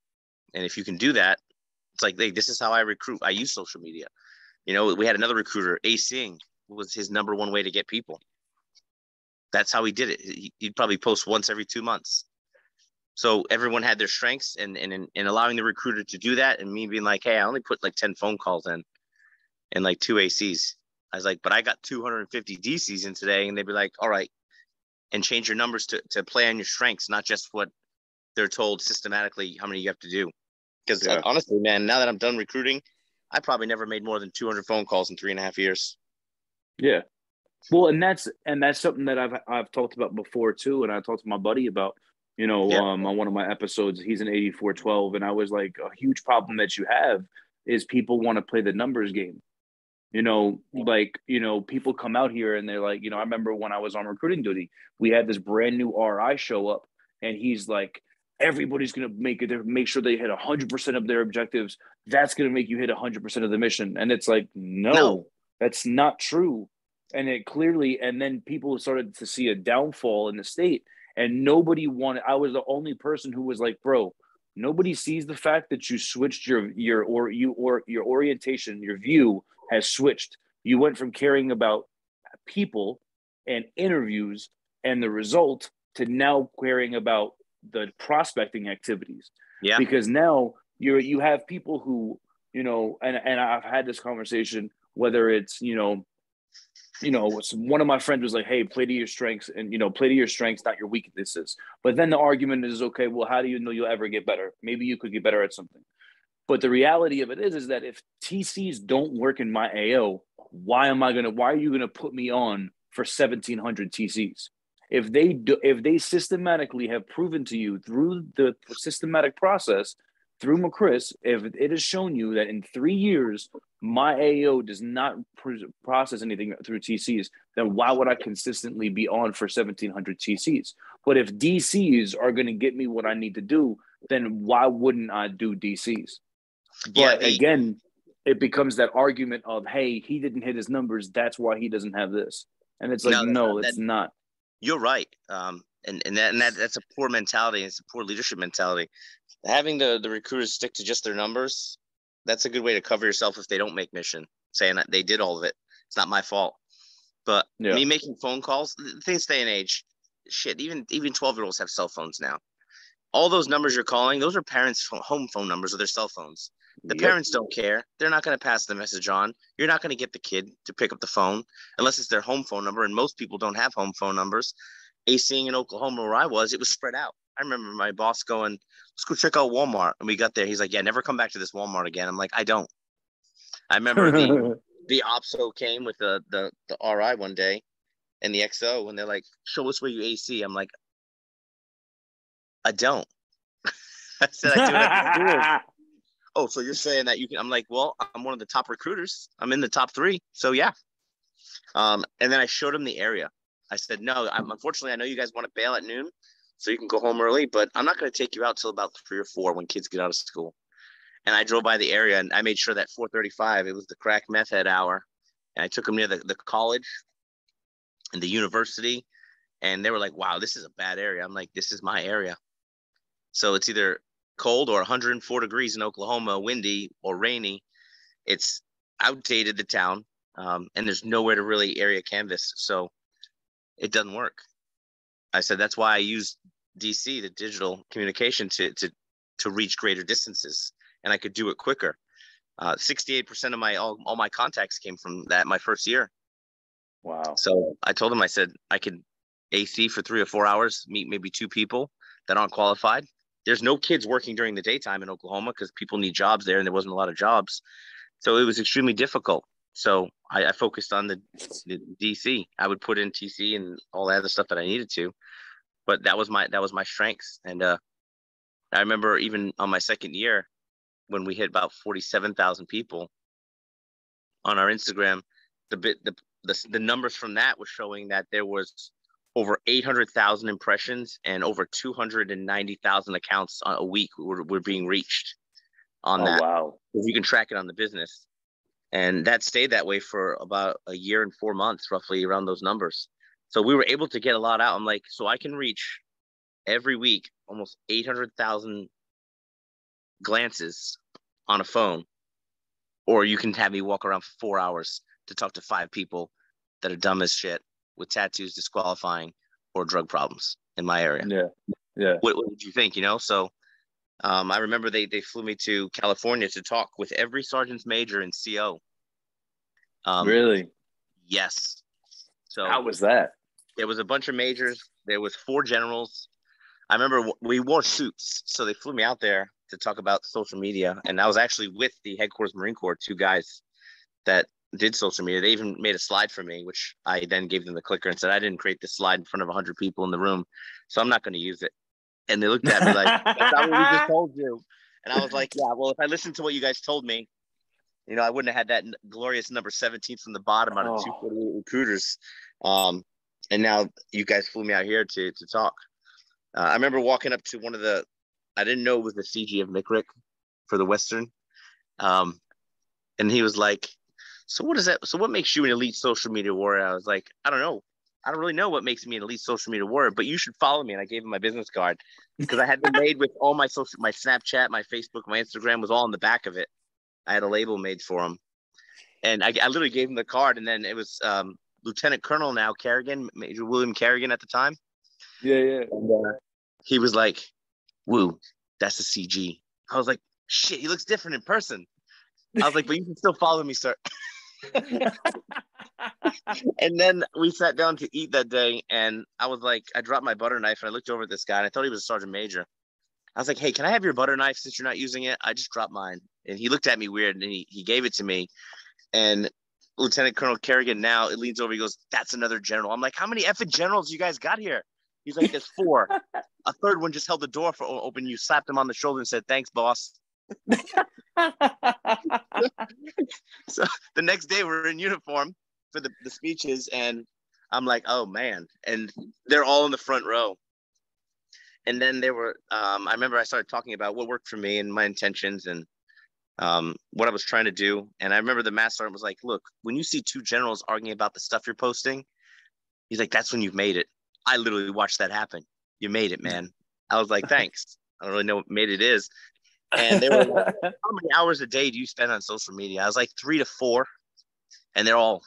And if you can do that, it's like, hey, this is how I recruit. I use social media. We had another recruiter, ACing was his number one way to get people. That's how he did it. He'd probably post once every 2 months. So everyone had their strengths, and allowing the recruiter to do that, and me being like, hey, I only put like 10 phone calls in and like 2 ACs. I was like, but I got 250 DCs in today. And they'd be like, all right, and change your numbers to play on your strengths, not just what they're told systematically how many you have to do. Because honestly, man, now that I'm done recruiting, I probably never made more than 200 phone calls in 3.5 years. Yeah. Well, and that's something that I've talked about before too. And I talked to my buddy about, on one of my episodes. He's an 8412. And I was like, a huge problem that you have is people want to play the numbers game. People come out here and they're like, I remember when I was on recruiting duty, we had this brand new RI show up, and he's like, everybody's going to make sure they hit 100% of their objectives. That's going to make you hit 100% of the mission. And it's like, no, that's not true. And it clearly, and then people started to see a downfall in the state, and I was the only person who was like, bro, nobody sees the fact that you switched your orientation, your view has switched. You went from caring about people and interviews and the result to now caring about the prospecting activities. Yeah. Because now you have people who, and I've had this conversation, whether it's, one of my friends was like, hey, play to your strengths, and, play to your strengths, not your weaknesses. But then the argument is, okay, well, how do you know you'll ever get better? Maybe you could get better at something. But the reality of it is that if TCs don't work in my AO, why are you going to put me on for 1,700 TCs? If they systematically have proven to you through the systematic process, through McChris, if it has shown you that in 3 years, my AO does not process anything through TCs, then why would I consistently be on for 1,700 TCs? But if DCs are going to get me what I need to do, then why wouldn't I do DCs? But again, it becomes that argument of, hey, he didn't hit his numbers, that's why he doesn't have this. And it's like, no, it's not. You're right. That's a poor mentality. It's a poor leadership mentality. Having the recruiters stick to just their numbers, that's a good way to cover yourself if they don't make mission, saying that they did all of it. It's not my fault. But me making phone calls, this day and age, shit, even 12-year-olds have cell phones now. All those numbers you're calling, those are parents' home phone numbers or their cell phones. The parents don't care. They're not going to pass the message on. You're not going to get the kid to pick up the phone unless it's their home phone number. And most people don't have home phone numbers. ACing in Oklahoma, where I was, it was spread out. I remember my boss going, let's go check out Walmart. And we got there. He's like, yeah, never come back to this Walmart again. I'm like, I don't. I remember the OPSO came with the RI one day and the XO, and they're like, show us where you AC. I'm like, I don't. I said, I do it every day. Oh, so you're saying that you can? I'm like, well, I'm one of the top recruiters. I'm in the top 3. So yeah. And then I showed him the area. I said, no, unfortunately, I know you guys want to bail at noon, so you can go home early, but I'm not going to take you out till about 3 or 4 when kids get out of school. And I drove by the area, and I made sure that 4:35, it was the crack meth head hour. And I took them near the college and the university. And they were like, wow, this is a bad area. I'm like, this is my area. So it's either cold or 104 degrees in Oklahoma, windy or rainy. It's outdated, the town, and there's nowhere to really area canvas. So it doesn't work. I said, that's why I use DC, the digital communication, to reach greater distances, and I could do it quicker. 68% of all my contacts came from that my first year. Wow. So I told him, I said, I could AC for 3 or 4 hours, meet maybe 2 people that aren't qualified. There's no kids working during the daytime in Oklahoma because people need jobs there, and there wasn't a lot of jobs. So it was extremely difficult. So I focused on the DC. I would put in TC and all that other stuff that I needed to, but that was my strengths. And I remember even on my second year when we hit about 47,000 people on our Instagram, the numbers from that was showing that there was over 800,000 impressions and over 290,000 accounts a week were being reached on that. Wow. You can track it on the business. And that stayed that way for about a year and 4 months, roughly around those numbers. So we were able to get a lot out. I'm like, so I can reach every week almost 800,000 glances on a phone, or you can have me walk around for 4 hours to talk to 5 people that are dumb as shit with tattoos, disqualifying, or drug problems in my area. Yeah. What did you think? So I remember they flew me to California to talk with every sergeant's major in CO. Really? Yes. So how was that? There was a bunch of majors. There was 4 generals. I remember we wore suits, so they flew me out there to talk about social media, and I was actually with the headquarters Marine Corps, 2 guys that did social media. They even made a slide for me, which I then gave them the clicker and said, I didn't create this slide in front of 100 people in the room, so I'm not going to use it. And they looked at me like, that's not what we just told you. And I was like, yeah, well, if I listened to what you guys told me, I wouldn't have had that glorious number 17 from the bottom out of 248 recruiters. And now you guys flew me out here to talk. I remember walking up to one of I didn't know it was the CG of McRick for the Western. And he was like, so what is that? So what makes you an elite social media warrior? I was like, I don't know. I don't really know what makes me an elite social media warrior, but you should follow me. And I gave him my business card because I had them made with all my Snapchat, my Facebook, my Instagram was all on the back of it. I had a label made for him. And I literally gave him the card. And then it was Lieutenant Colonel now, Kerrigan, Major William Kerrigan at the time. Yeah. And he was like, woo, that's a CG. I was like, shit, he looks different in person. I was like, but you can still follow me, sir. And then we sat down to eat that day, and I was like, I dropped my butter knife, and I looked over at this guy, and I thought he was a sergeant major. I was like, hey, can I have your butter knife since you're not using it? I just dropped mine. And he looked at me weird, and he gave it to me. And Lieutenant Colonel Kerrigan now, it leans over, he goes, that's another general. I'm like, how many effing generals you guys got here? He's like, there's 4. A third one just held the door for open. You slapped him on the shoulder and said, thanks, boss. So the next day we're in uniform for the speeches, and I'm like, oh man. And they're all in the front row. And then they were, I remember I started talking about what worked for me and my intentions and what I was trying to do. And I remember the master sergeant was like, look, when you see 2 generals arguing about the stuff you're posting, he's like, that's when you've made it. I literally watched that happen. You made it, man. I was like, thanks. I don't really know what made it is. And they were like, how many hours a day do you spend on social media? I was like, 3 to 4. And they're all,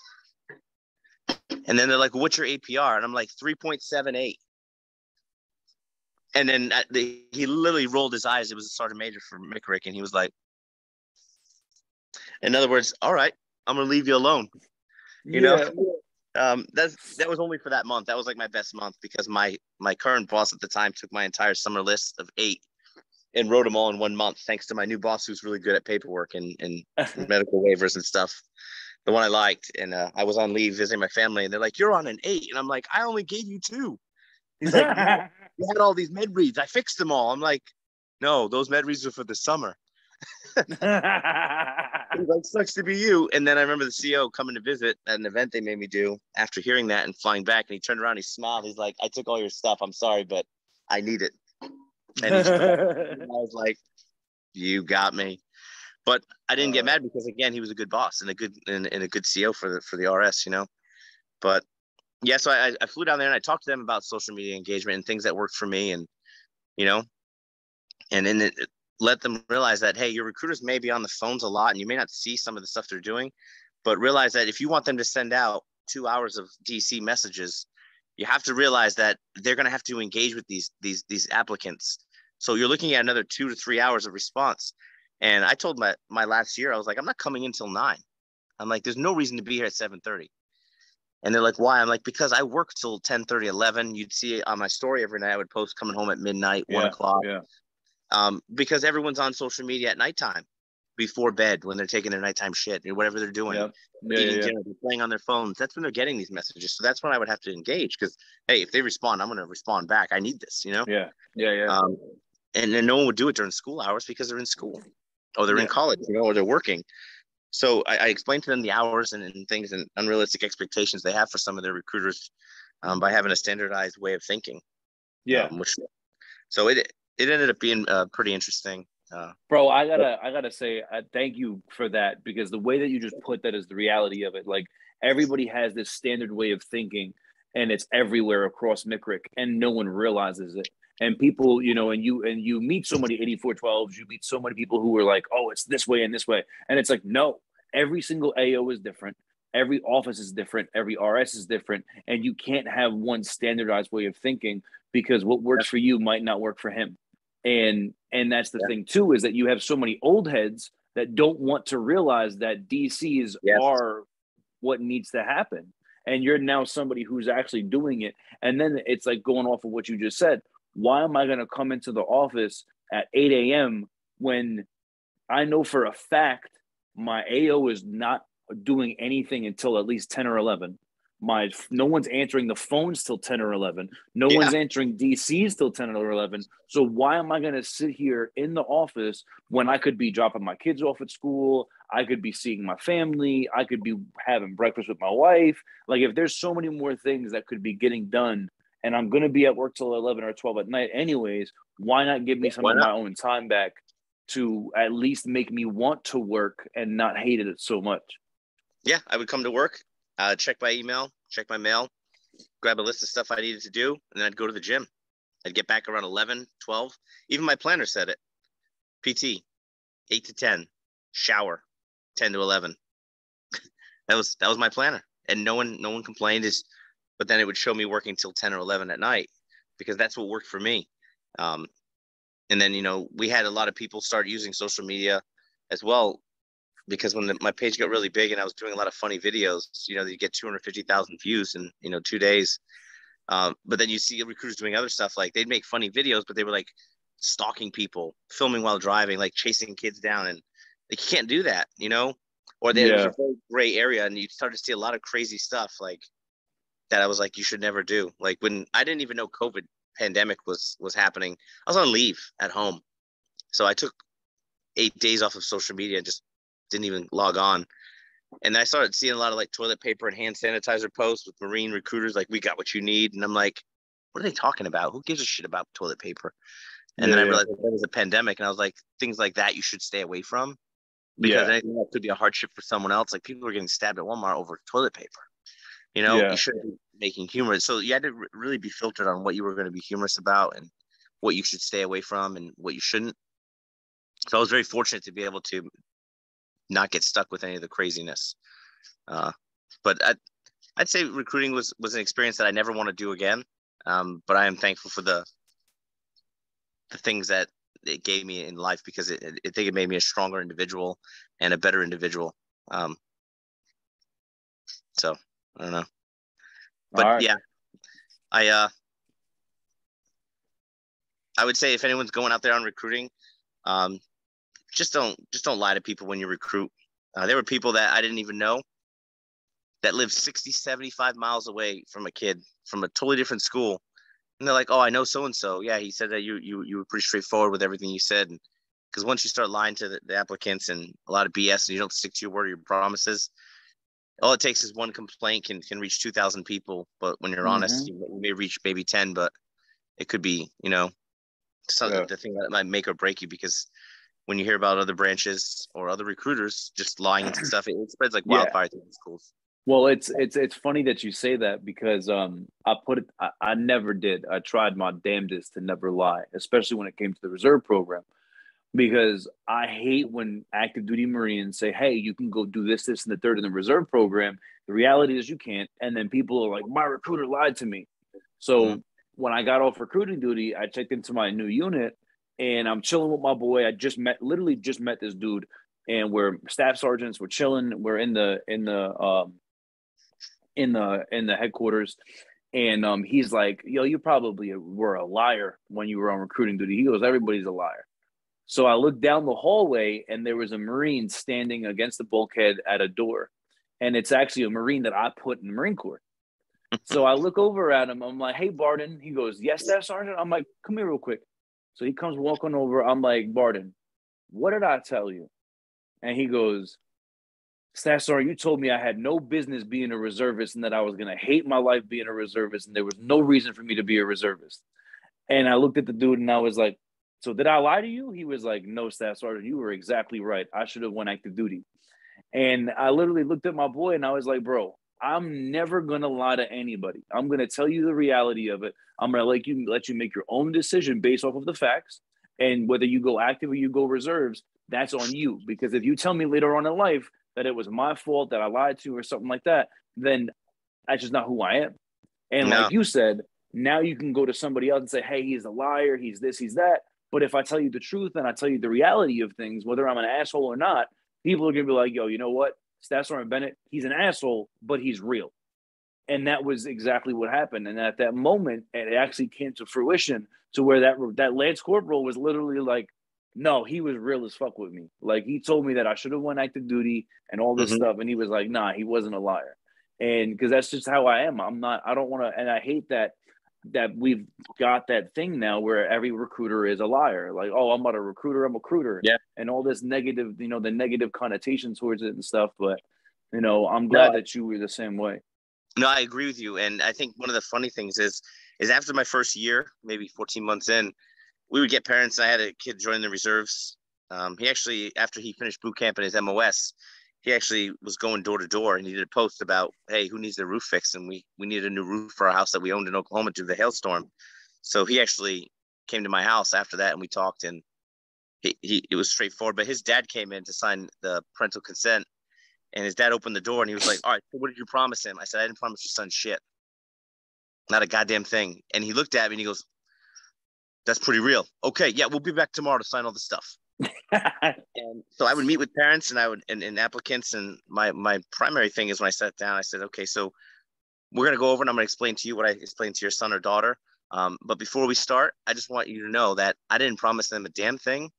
and then they're like, what's your APR? And I'm like, 3.78. And then he literally rolled his eyes. It was a sergeant major for McRick. And he was like, in other words, all right, I'm going to leave you alone. You know? That was only for that month. That was like my best month because my current boss at the time took my entire summer list of 8 and wrote them all in 1 month, thanks to my new boss who's really good at paperwork and medical waivers and stuff. The one I liked. And I was on leave visiting my family, and they're like, you're on an 8. And I'm like, I only gave you 2. He's like, you had all these med reads. I fixed them all. I'm like, no, those med reads are for the summer. He's like, sucks to be you. And then I remember the CO coming to visit at an event they made me do after hearing that and flying back. And he turned around, he smiled. He's like, I took all your stuff. I'm sorry, but I need it. And I was like, you got me. But I didn't get mad because, again, he was a good boss and a good CO for the RS, But yeah, so I flew down there and I talked to them about social media engagement and things that worked for me, and and then it let them realize that, hey, your recruiters may be on the phones a lot and you may not see some of the stuff they're doing, but realize that if you want them to send out 2 hours of DC messages, you have to realize that they're going to have to engage with these applicants. So you're looking at another 2 to 3 hours of response. And I told my last year, I was like, I'm not coming in till 9. I'm like, there's no reason to be here at 7:30. And they're like, why? I'm like, because I work till 10:30, 11. You'd see on my story every night, I would post coming home at midnight, 1 o'clock. Yeah. Because everyone's on social media at nighttime before bed when they're taking their nighttime shit or whatever they're doing, eating dinner, they're playing on their phones. That's when they're getting these messages. So that's when I would have to engage because, hey, if they respond, I'm going to respond back. I need this, Yeah. And then no one would do it during school hours because they're in school or they're in college, or they're working. So I explained to them the hours and things and unrealistic expectations they have for some of their recruiters by having a standardized way of thinking. So it ended up being pretty interesting. Bro, I gotta say, thank you for that, because the way that you just put that is the reality of it. Like, everybody has this standard way of thinking, and it's everywhere across MICRIC, and no one realizes it. And people, and you meet so many 8412s, you meet so many people who are like, oh, it's this way and this way, and it's like, no, every single AO is different. Every office is different. Every RS is different, and you can't have one standardized way of thinking, because what works for you might not work for him. And that's the thing too, is that you have so many old heads that don't want to realize that DCs are what needs to happen. And you're now somebody who's actually doing it. And then it's like, going off of what you just said, why am I going to come into the office at 8 a.m. when I know for a fact my AO is not doing anything until at least 10 or 11? No one's answering the phones till 10 or 11. No one's answering DCs till 10 or 11. So why am I going to sit here in the office when I could be dropping my kids off at school? I could be seeing my family. I could be having breakfast with my wife. Like, if there's so many more things that could be getting done, and I'm going to be at work till 11 or 12 at night anyways, why not give me some of my own time back to at least make me want to work and not hate it so much? Yeah, I would come to work, check my email, check my mail, grab a list of stuff I needed to do, and then I'd go to the gym. I'd get back around 11, 12. Even my planner said it. PT, 8 to 10. Shower, 10 to 11. That was my planner. And no one complained. But then it would show me working till 10 or 11 at night, because that's what worked for me. And then, we had a lot of people start using social media as well, because when my page got really big and I was doing a lot of funny videos, you get 250,000 views in 2 days. But then you see recruiters doing other stuff, like they'd make funny videos, but they were like stalking people, filming while driving, like chasing kids down, and you can't do that, Or there was a very gray area, and you start to see a lot of crazy stuff like that. I was like, you should never do. Like, when I didn't even know COVID pandemic was happening, I was on leave at home, so I took 8 days off of social media and just didn't even log on. And I started seeing a lot of like toilet paper and hand sanitizer posts with Marine recruiters, like, we got what you need. And I'm like, what are they talking about? Who gives a shit about toilet paper? And then I realized there was a pandemic, and I was like, things like that you should stay away from, because anything that could be a hardship for someone else. Like, people are getting stabbed at Walmart over toilet paper. You shouldn't be making humor. So you had to really be filtered on what you were going to be humorous about and what you should stay away from and what you shouldn't. So I was very fortunate to be able to not get stuck with any of the craziness. But I'd say recruiting was an experience that I never want to do again. But I am thankful for the things that it gave me in life, because I think it made me a stronger individual and a better individual. So I don't know, but I would say, if anyone's going out there on recruiting, just don't lie to people when you recruit. There were people that I didn't even know that lived 60, 75 miles away from a kid from a totally different school. And they're like, oh, I know so-and-so. Yeah, he said that you were pretty straightforward with everything you said. Because once you start lying to the applicants and a lot of BS, and you don't stick to your word or your promises, all it takes is one complaint can reach 2,000 people. But when you're honest, you may reach maybe 10, but it could be, the thing that might make or break you. Because when you hear about other branches or other recruiters just lying into stuff, it spreads like wildfire through the schools. Well, it's funny that you say that, because I never did. I tried my damnedest to never lie, especially when it came to the reserve program, because I hate when active duty Marines say, hey, you can go do this, this, and the third in the reserve program. The reality is you can't. And then people are like, my recruiter lied to me. So when I got off recruiting duty, I checked into my new unit, and I'm chilling with my boy. I literally just met this dude, and we're staff sergeants. We're chilling. We're in the headquarters, and he's like, "Yo, you probably were a liar when you were on recruiting duty." He goes, "Everybody's a liar." So I looked down the hallway, and there was a Marine standing against the bulkhead at a door, and it's actually a Marine that I put in the Marine Corps. So I look over at him. I'm like, "Hey, Barden." He goes, "Yes, Staff Sergeant." I'm like, "Come here real quick." So he comes walking over. I'm like, "Barden, what did I tell you?" And he goes, "Staff Sergeant, you told me I had no business being a reservist and that I was going to hate my life being a reservist and there was no reason for me to be a reservist." And I looked at the dude and I was like, "So did I lie to you?" He was like, "No, Staff Sergeant, you were exactly right. I should have went active duty." And I literally looked at my boy and I was like, "Bro, I'm never going to lie to anybody. I'm going to tell you the reality of it. I'm going to let you make your own decision based off of the facts. And whether you go active or you go reserves, that's on you. Because if you tell me later on in life that it was my fault, that I lied to you or something like that, then that's just not who I am." And No. like you said, now you can go to somebody else and say, "Hey, he's a liar. He's this, he's that." But if I tell you the truth and I tell you the reality of things, whether I'm an asshole or not, people are going to be like, "Yo, you know what? Staff Sergeant Bennett, he's an asshole, but he's real." And that was exactly what happened. And at that moment, it actually came to fruition to where that Lance Corporal was literally like, no, he was real as fuck with me. Like, he told me that I should have went active duty and all this stuff. And he was like, nah, he wasn't a liar. And because that's just how I am. I don't want to, and I hate that we've got that thing now where every recruiter is a liar. Like, "Oh, I'm not a recruiter, I'm a recruiter." Yeah. And all this negative, the negative connotation towards it and stuff. But, I'm No, glad that you were the same way. no, I agree with you. And I think one of the funny things is after my first year, maybe 14 months in, we would get parents. And I had a kid join the reserves. He actually, after he finished boot camp in his MOS, he actually was going door to door and he did a post about, "Hey, who needs their roof fixed?" And we needed a new roof for our house that we owned in Oklahoma due to the hailstorm. So he actually came to my house after that and we talked, and it was straightforward. But his dad came in to sign the parental consent, and his dad opened the door and he was like, "All right, so what did you promise him?" I said, "I didn't promise your son shit. Not a goddamn thing." And he looked at me and he goes, "That's pretty real. Okay, yeah, we'll be back tomorrow to sign all the stuff." And so I would meet with parents and applicants. And my primary thing is when I sat down, I said, "Okay, so we're going to go over and I'm going to explain to you what I explained to your son or daughter. But before we start, I just want you to know that I didn't promise them a damn thing.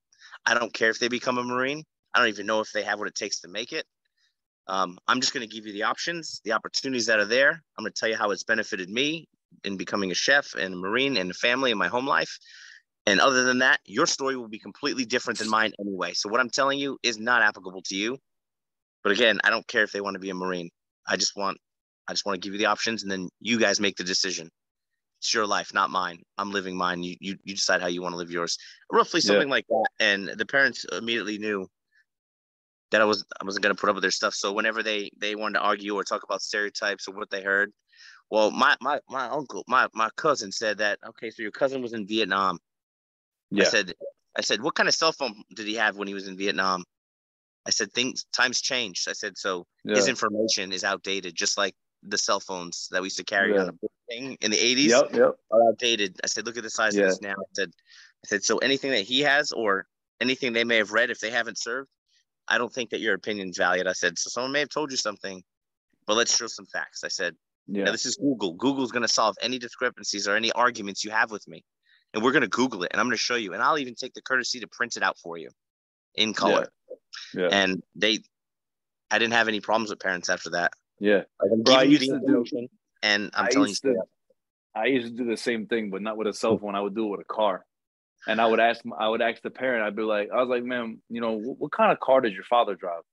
I don't care if they become a Marine. I don't even know if they have what it takes to make it. I'm just going to give you the options, the opportunities that are there. I'm going to tell you how it's benefited me in becoming a chef and a Marine and a family in my home life. And other than that, your story will be completely different than mine anyway. So what I'm telling you is not applicable to you. But again, I don't care if they want to be a Marine. I just want to give you the options, and then you guys make the decision. It's your life, not mine. I'm living mine. You decide how you want to live yours." Roughly something like that. And the parents immediately knew that I wasn't going to put up with their stuff. So whenever they wanted to argue or talk about stereotypes or what they heard, well, my uncle, my cousin said that, "Okay, so your cousin was in Vietnam." Yeah. I said, "What kind of cell phone did he have when he was in Vietnam?" I said, times changed. I said, "So his information is outdated, just like the cell phones that we used to carry on a big thing in the 80s are outdated." I said, "Look at the size of this now." I said, "So anything that he has or anything they may have read, if they haven't served, I don't think that your opinion's valid." I said, "So someone may have told you something, but let's show some facts." I said, "Now this is Google. Google's going to solve any discrepancies or any arguments you have with me. And we're going to Google it, and I'm going to show you. And I'll even take the courtesy to print it out for you in color." And I didn't have any problems with parents after that. Yeah. I'm giving you the information, and I'm telling you. I used to do the same thing, but not with a cell phone. I would do it with a car. And I would ask the parent, I was like, "Man, what kind of car did your father drive?"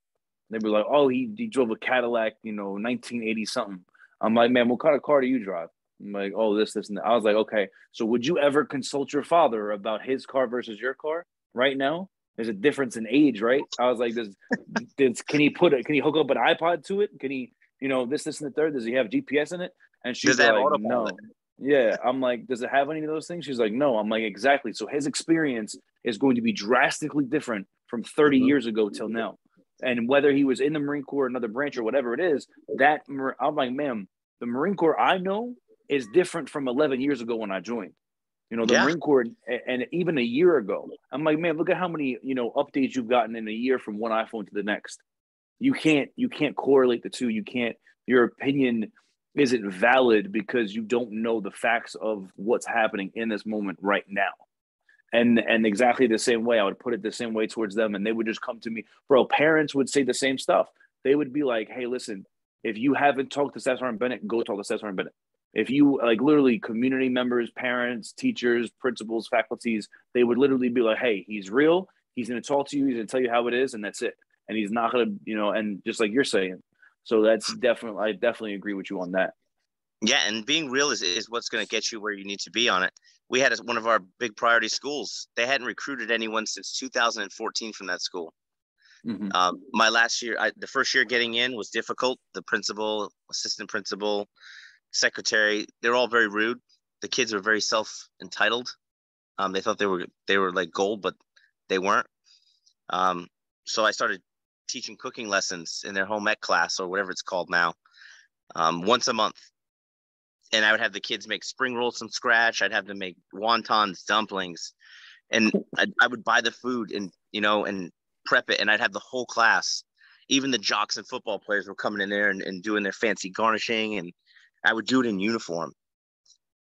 They'd be like, "Oh, he drove a Cadillac, 1980 something." I'm like, "Man, what kind of car do you drive?" I'm like, "Oh, this, and that." I was like, "Okay, so would you ever consult your father about his car versus your car right now? There's a difference in age, right?" I was like, can he hook up an iPod to it? Can he, this, and the third? Does he have GPS in it?" And she's like, "No." Yeah. I'm like, "Does it have any of those things?" She's like, "No." I'm like, "Exactly. So his experience is going to be drastically different from 30 years ago till now. And whether he was in the Marine Corps, another branch, or whatever it is, I'm like, ma'am, the Marine Corps I know is different from 11 years ago when I joined. You know, the Yeah. Marine Corps, and even a year ago, I'm like, man, look at how many, updates you've gotten in a year from one iPhone to the next. You can't correlate the two. You can't. Your opinion isn't valid because you don't know the facts of what's happening in this moment right now. And exactly the same way, I would put it the same way towards them, and they would just come to me. Bro, parents would say the same stuff. They would be like, "Hey, listen, if you haven't talked to Sergeant Bennett, go talk to Sergeant Bennett." If you like, literally, community members, parents, teachers, principals, faculties, they would literally be like, "Hey, he's real. He's going to talk to you. He's going to tell you how it is, and that's it. And he's not going to, and just like you're saying." So that's definitely, I definitely agree with you on that. Yeah, and being real is what's going to get you where you need to be on it. We had one of our big priority schools. They hadn't recruited anyone since 2014 from that school. Mm-hmm. My last year, the first year getting in was difficult. The principal, assistant principal, secretary, they're all very rude. The kids were very self-entitled. They thought they were like gold, but they weren't. So I started teaching cooking lessons in their home ec class, or whatever it's called now, once a month. And I would have the kids make spring rolls from scratch. I'd have them make wontons, dumplings, and I would buy the food and prep it. And I'd have the whole class, even the jocks and football players were coming in there and doing their fancy garnishing. And I would do it in uniform.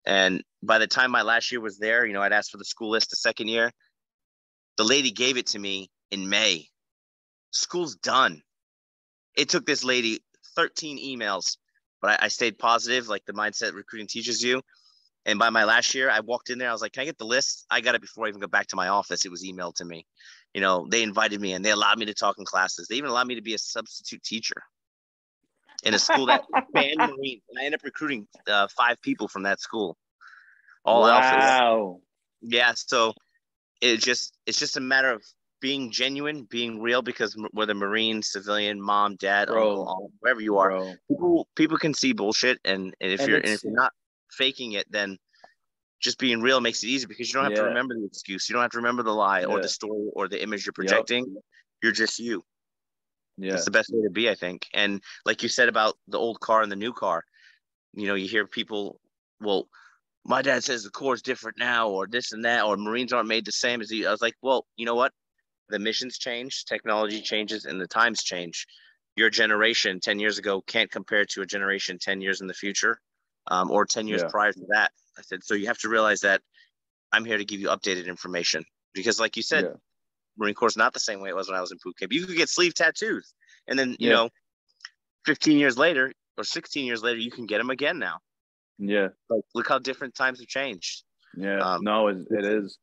And by the time my last year was there, I'd asked for the school list the second year. The lady gave it to me in May. School's done. It took this lady 13 emails, but I stayed positive, like the mindset recruiting teaches you. And by my last year, I walked in there. I was like, "Can I get the list?" I got it before I even got back to my office. It was emailed to me. They invited me and they allowed me to talk in classes. They even allowed me to be a substitute teacher in a school that banned Marines. And I ended up recruiting 5 people from that school, all alphas. Wow. Yeah. So it's just a matter of being genuine, being real, because whether Marine, civilian, mom, dad, uncle, Bro, aunt, wherever you are, bro. people can see bullshit, and if And you're it's, not faking it, then just being real makes it easy, because you don't have to yeah, remember the excuse, you don't have to remember the lie or the yeah, story or the image you're yep, projecting. You're just you. That's yeah. the best way to be, I think. And like you said about the old car and the new car, you hear people, well, my dad says the core is different now, or this and that, or Marines aren't made the same as I was like, well, you know what? The missions change, technology changes, and the times change. Your generation 10 years ago can't compare to a generation 10 years in the future, or 10 years Yeah. prior to that. I said, so you have to realize that I'm here to give you updated information, because like you said, Yeah. Marine Corps is not the same way it was when I was in boot camp. You could get sleeve tattoos, and then, Yeah. 15 years later or 16 years later, you can get them again now. Yeah. Like, look how different times have changed. Yeah. Um, No, it is.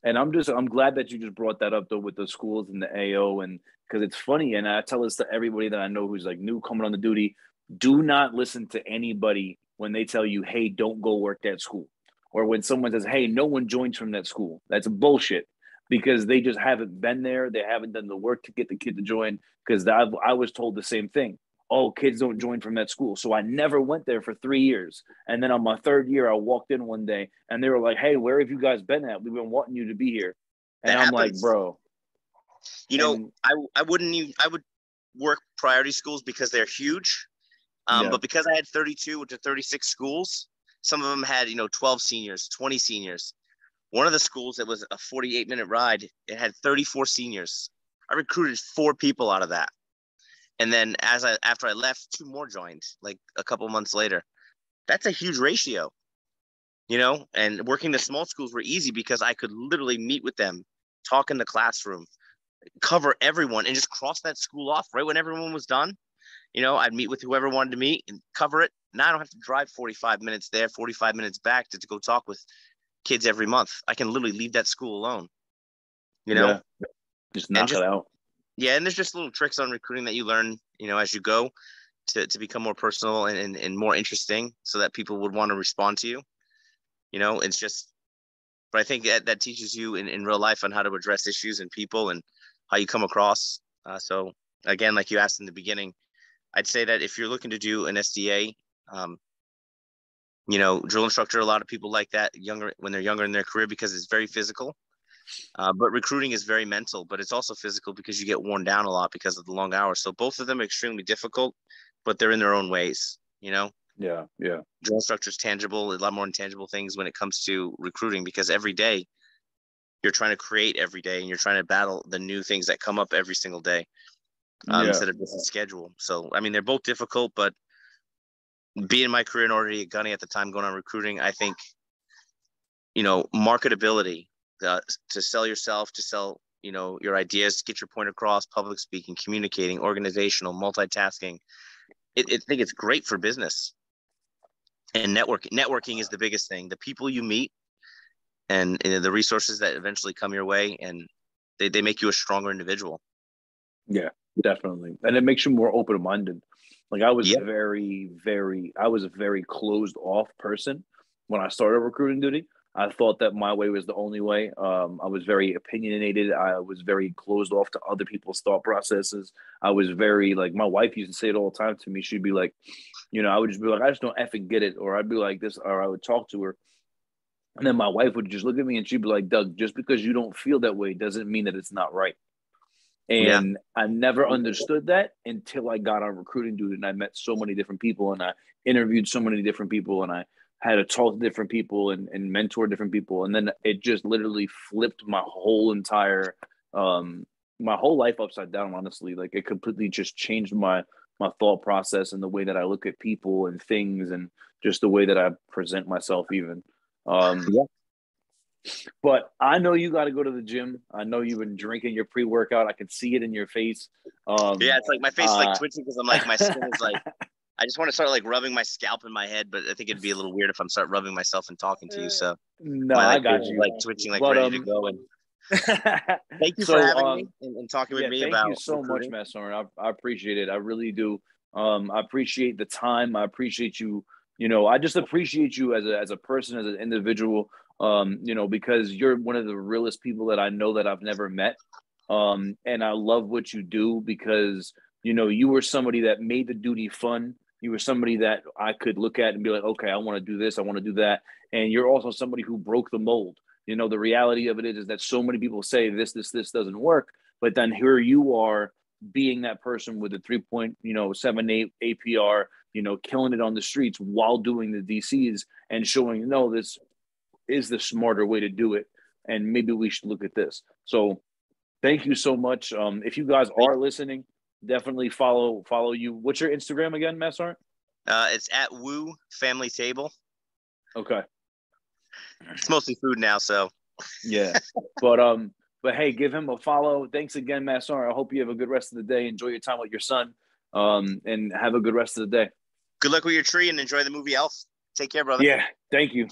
And I'm glad that you just brought that up though with the schools and the AO, and because it's funny, and I tell this to everybody that I know who's like new coming on the duty, do not listen to anybody when they tell you, "Hey, don't go work that school," or when someone says, "Hey, no one joins from that school." That's bullshit because they just haven't been there. They haven't done the work to get the kid to join. Because I was told the same thing. Oh, kids don't join from that school. So I never went there for 3 years. And then on my third year, I walked in one day and they were like, "Hey, where have you guys been at? We've been wanting you to be here." And that I'm like, happens. bro. And I wouldn't even, I would work priority schools because they're huge. yeah, But because I had 32 to 36 schools, some of them had, 12 seniors, 20 seniors. One of the schools that was a 48-minute ride, it had 34 seniors. I recruited 4 people out of that. And then after I left, 2 more joined, like a couple months later. That's a huge ratio, and working the small schools were easy because I could literally meet with them, talk in the classroom, cover everyone, and just cross that school off right when everyone was done. I'd meet with whoever wanted to meet and cover it. Now I don't have to drive 45 minutes there, 45 minutes back to go talk with kids every month. I can literally leave that school alone, you know? yeah, just And knock it just, out. yeah, and there's just little tricks on recruiting that you learn, as you go to become more personal and more interesting so that people would want to respond to you. It's just, but I think that teaches you in real life on how to address issues and people and how you come across. So again, like you asked in the beginning, I'd say that if you're looking to do an SDA, drill instructor, a lot of people like that when they're younger in their career because it's very physical. But recruiting is very mental, but it's also physical because you get worn down a lot because of the long hours. So both of them are extremely difficult, but they're in their own ways. Yeah. Drill instructor's tangible, a lot more intangible things when it comes to recruiting, because every day you're trying to create every day and you're trying to battle the new things that come up every single day, instead of just a schedule. So, I mean, they're both difficult, but being my career in order to get gunning at the time, going on recruiting, I think, marketability, to sell yourself, to sell, your ideas, to get your point across, public speaking, communicating, organizational, multitasking. I think it's great for business. And networking is the biggest thing. The people you meet and the resources that eventually come your way, and they make you a stronger individual. Yeah, definitely. And it makes you more open-minded. Like I was Yep. I was a very closed off person when I started recruiting duty. I thought that my way was the only way. I was very opinionated. I was very closed off to other people's thought processes. I was very like, my wife used to say it all the time to me. She'd be like, I would just be like, I just don't effing get it. Or I'd be like this, or I would talk to her. And then my wife would just look at me and she'd be like, Doug, just because you don't feel that way doesn't mean that it's not right. Yeah. And I never understood that until I got on recruiting duty and I met so many different people and I interviewed so many different people and I had to talk to different people and mentor different people. And then it just literally flipped my whole entire, my whole life upside down, honestly. Like it completely just changed my thought process and the way that I look at people and things and just the way that I present myself even. Yeah. But I know you got to go to the gym. I know you've been drinking your pre-workout. I can see it in your face. Yeah, it's like my face is like twitching because I'm like, my skin is like, I just want to start like rubbing my scalp in my head, but I think it'd be a little weird if I'm start rubbing myself and talking to you. So no, my I got face is you. like twitching, like But ready to go. And thank you for having me and talking with me thank about you so much, recruiting. Masson. I appreciate it. I really do. I appreciate the time. I appreciate you. I just appreciate you as a person, as an individual. Because you're one of the realest people that I know that I've never met. And I love what you do because you were somebody that made the duty fun. You were somebody that I could look at and be like, okay, I want to do this, I want to do that. And you're also somebody who broke the mold. The reality of it is that so many people say this doesn't work, but then here you are being that person with a 3.78 APR, killing it on the streets while doing the DCs and showing, no, this is the smarter way to do it. And maybe we should look at this. So thank you so much. If you guys are listening, definitely follow you. What's your Instagram again, Massart? It's at Woo Family Table. Okay. It's mostly food now, so yeah. But hey, give him a follow. Thanks again, Massart. I hope you have a good rest of the day. Enjoy your time with your son. And have a good rest of the day. Good luck with your tree and enjoy the movie Elf. Take care, brother. Yeah, thank you.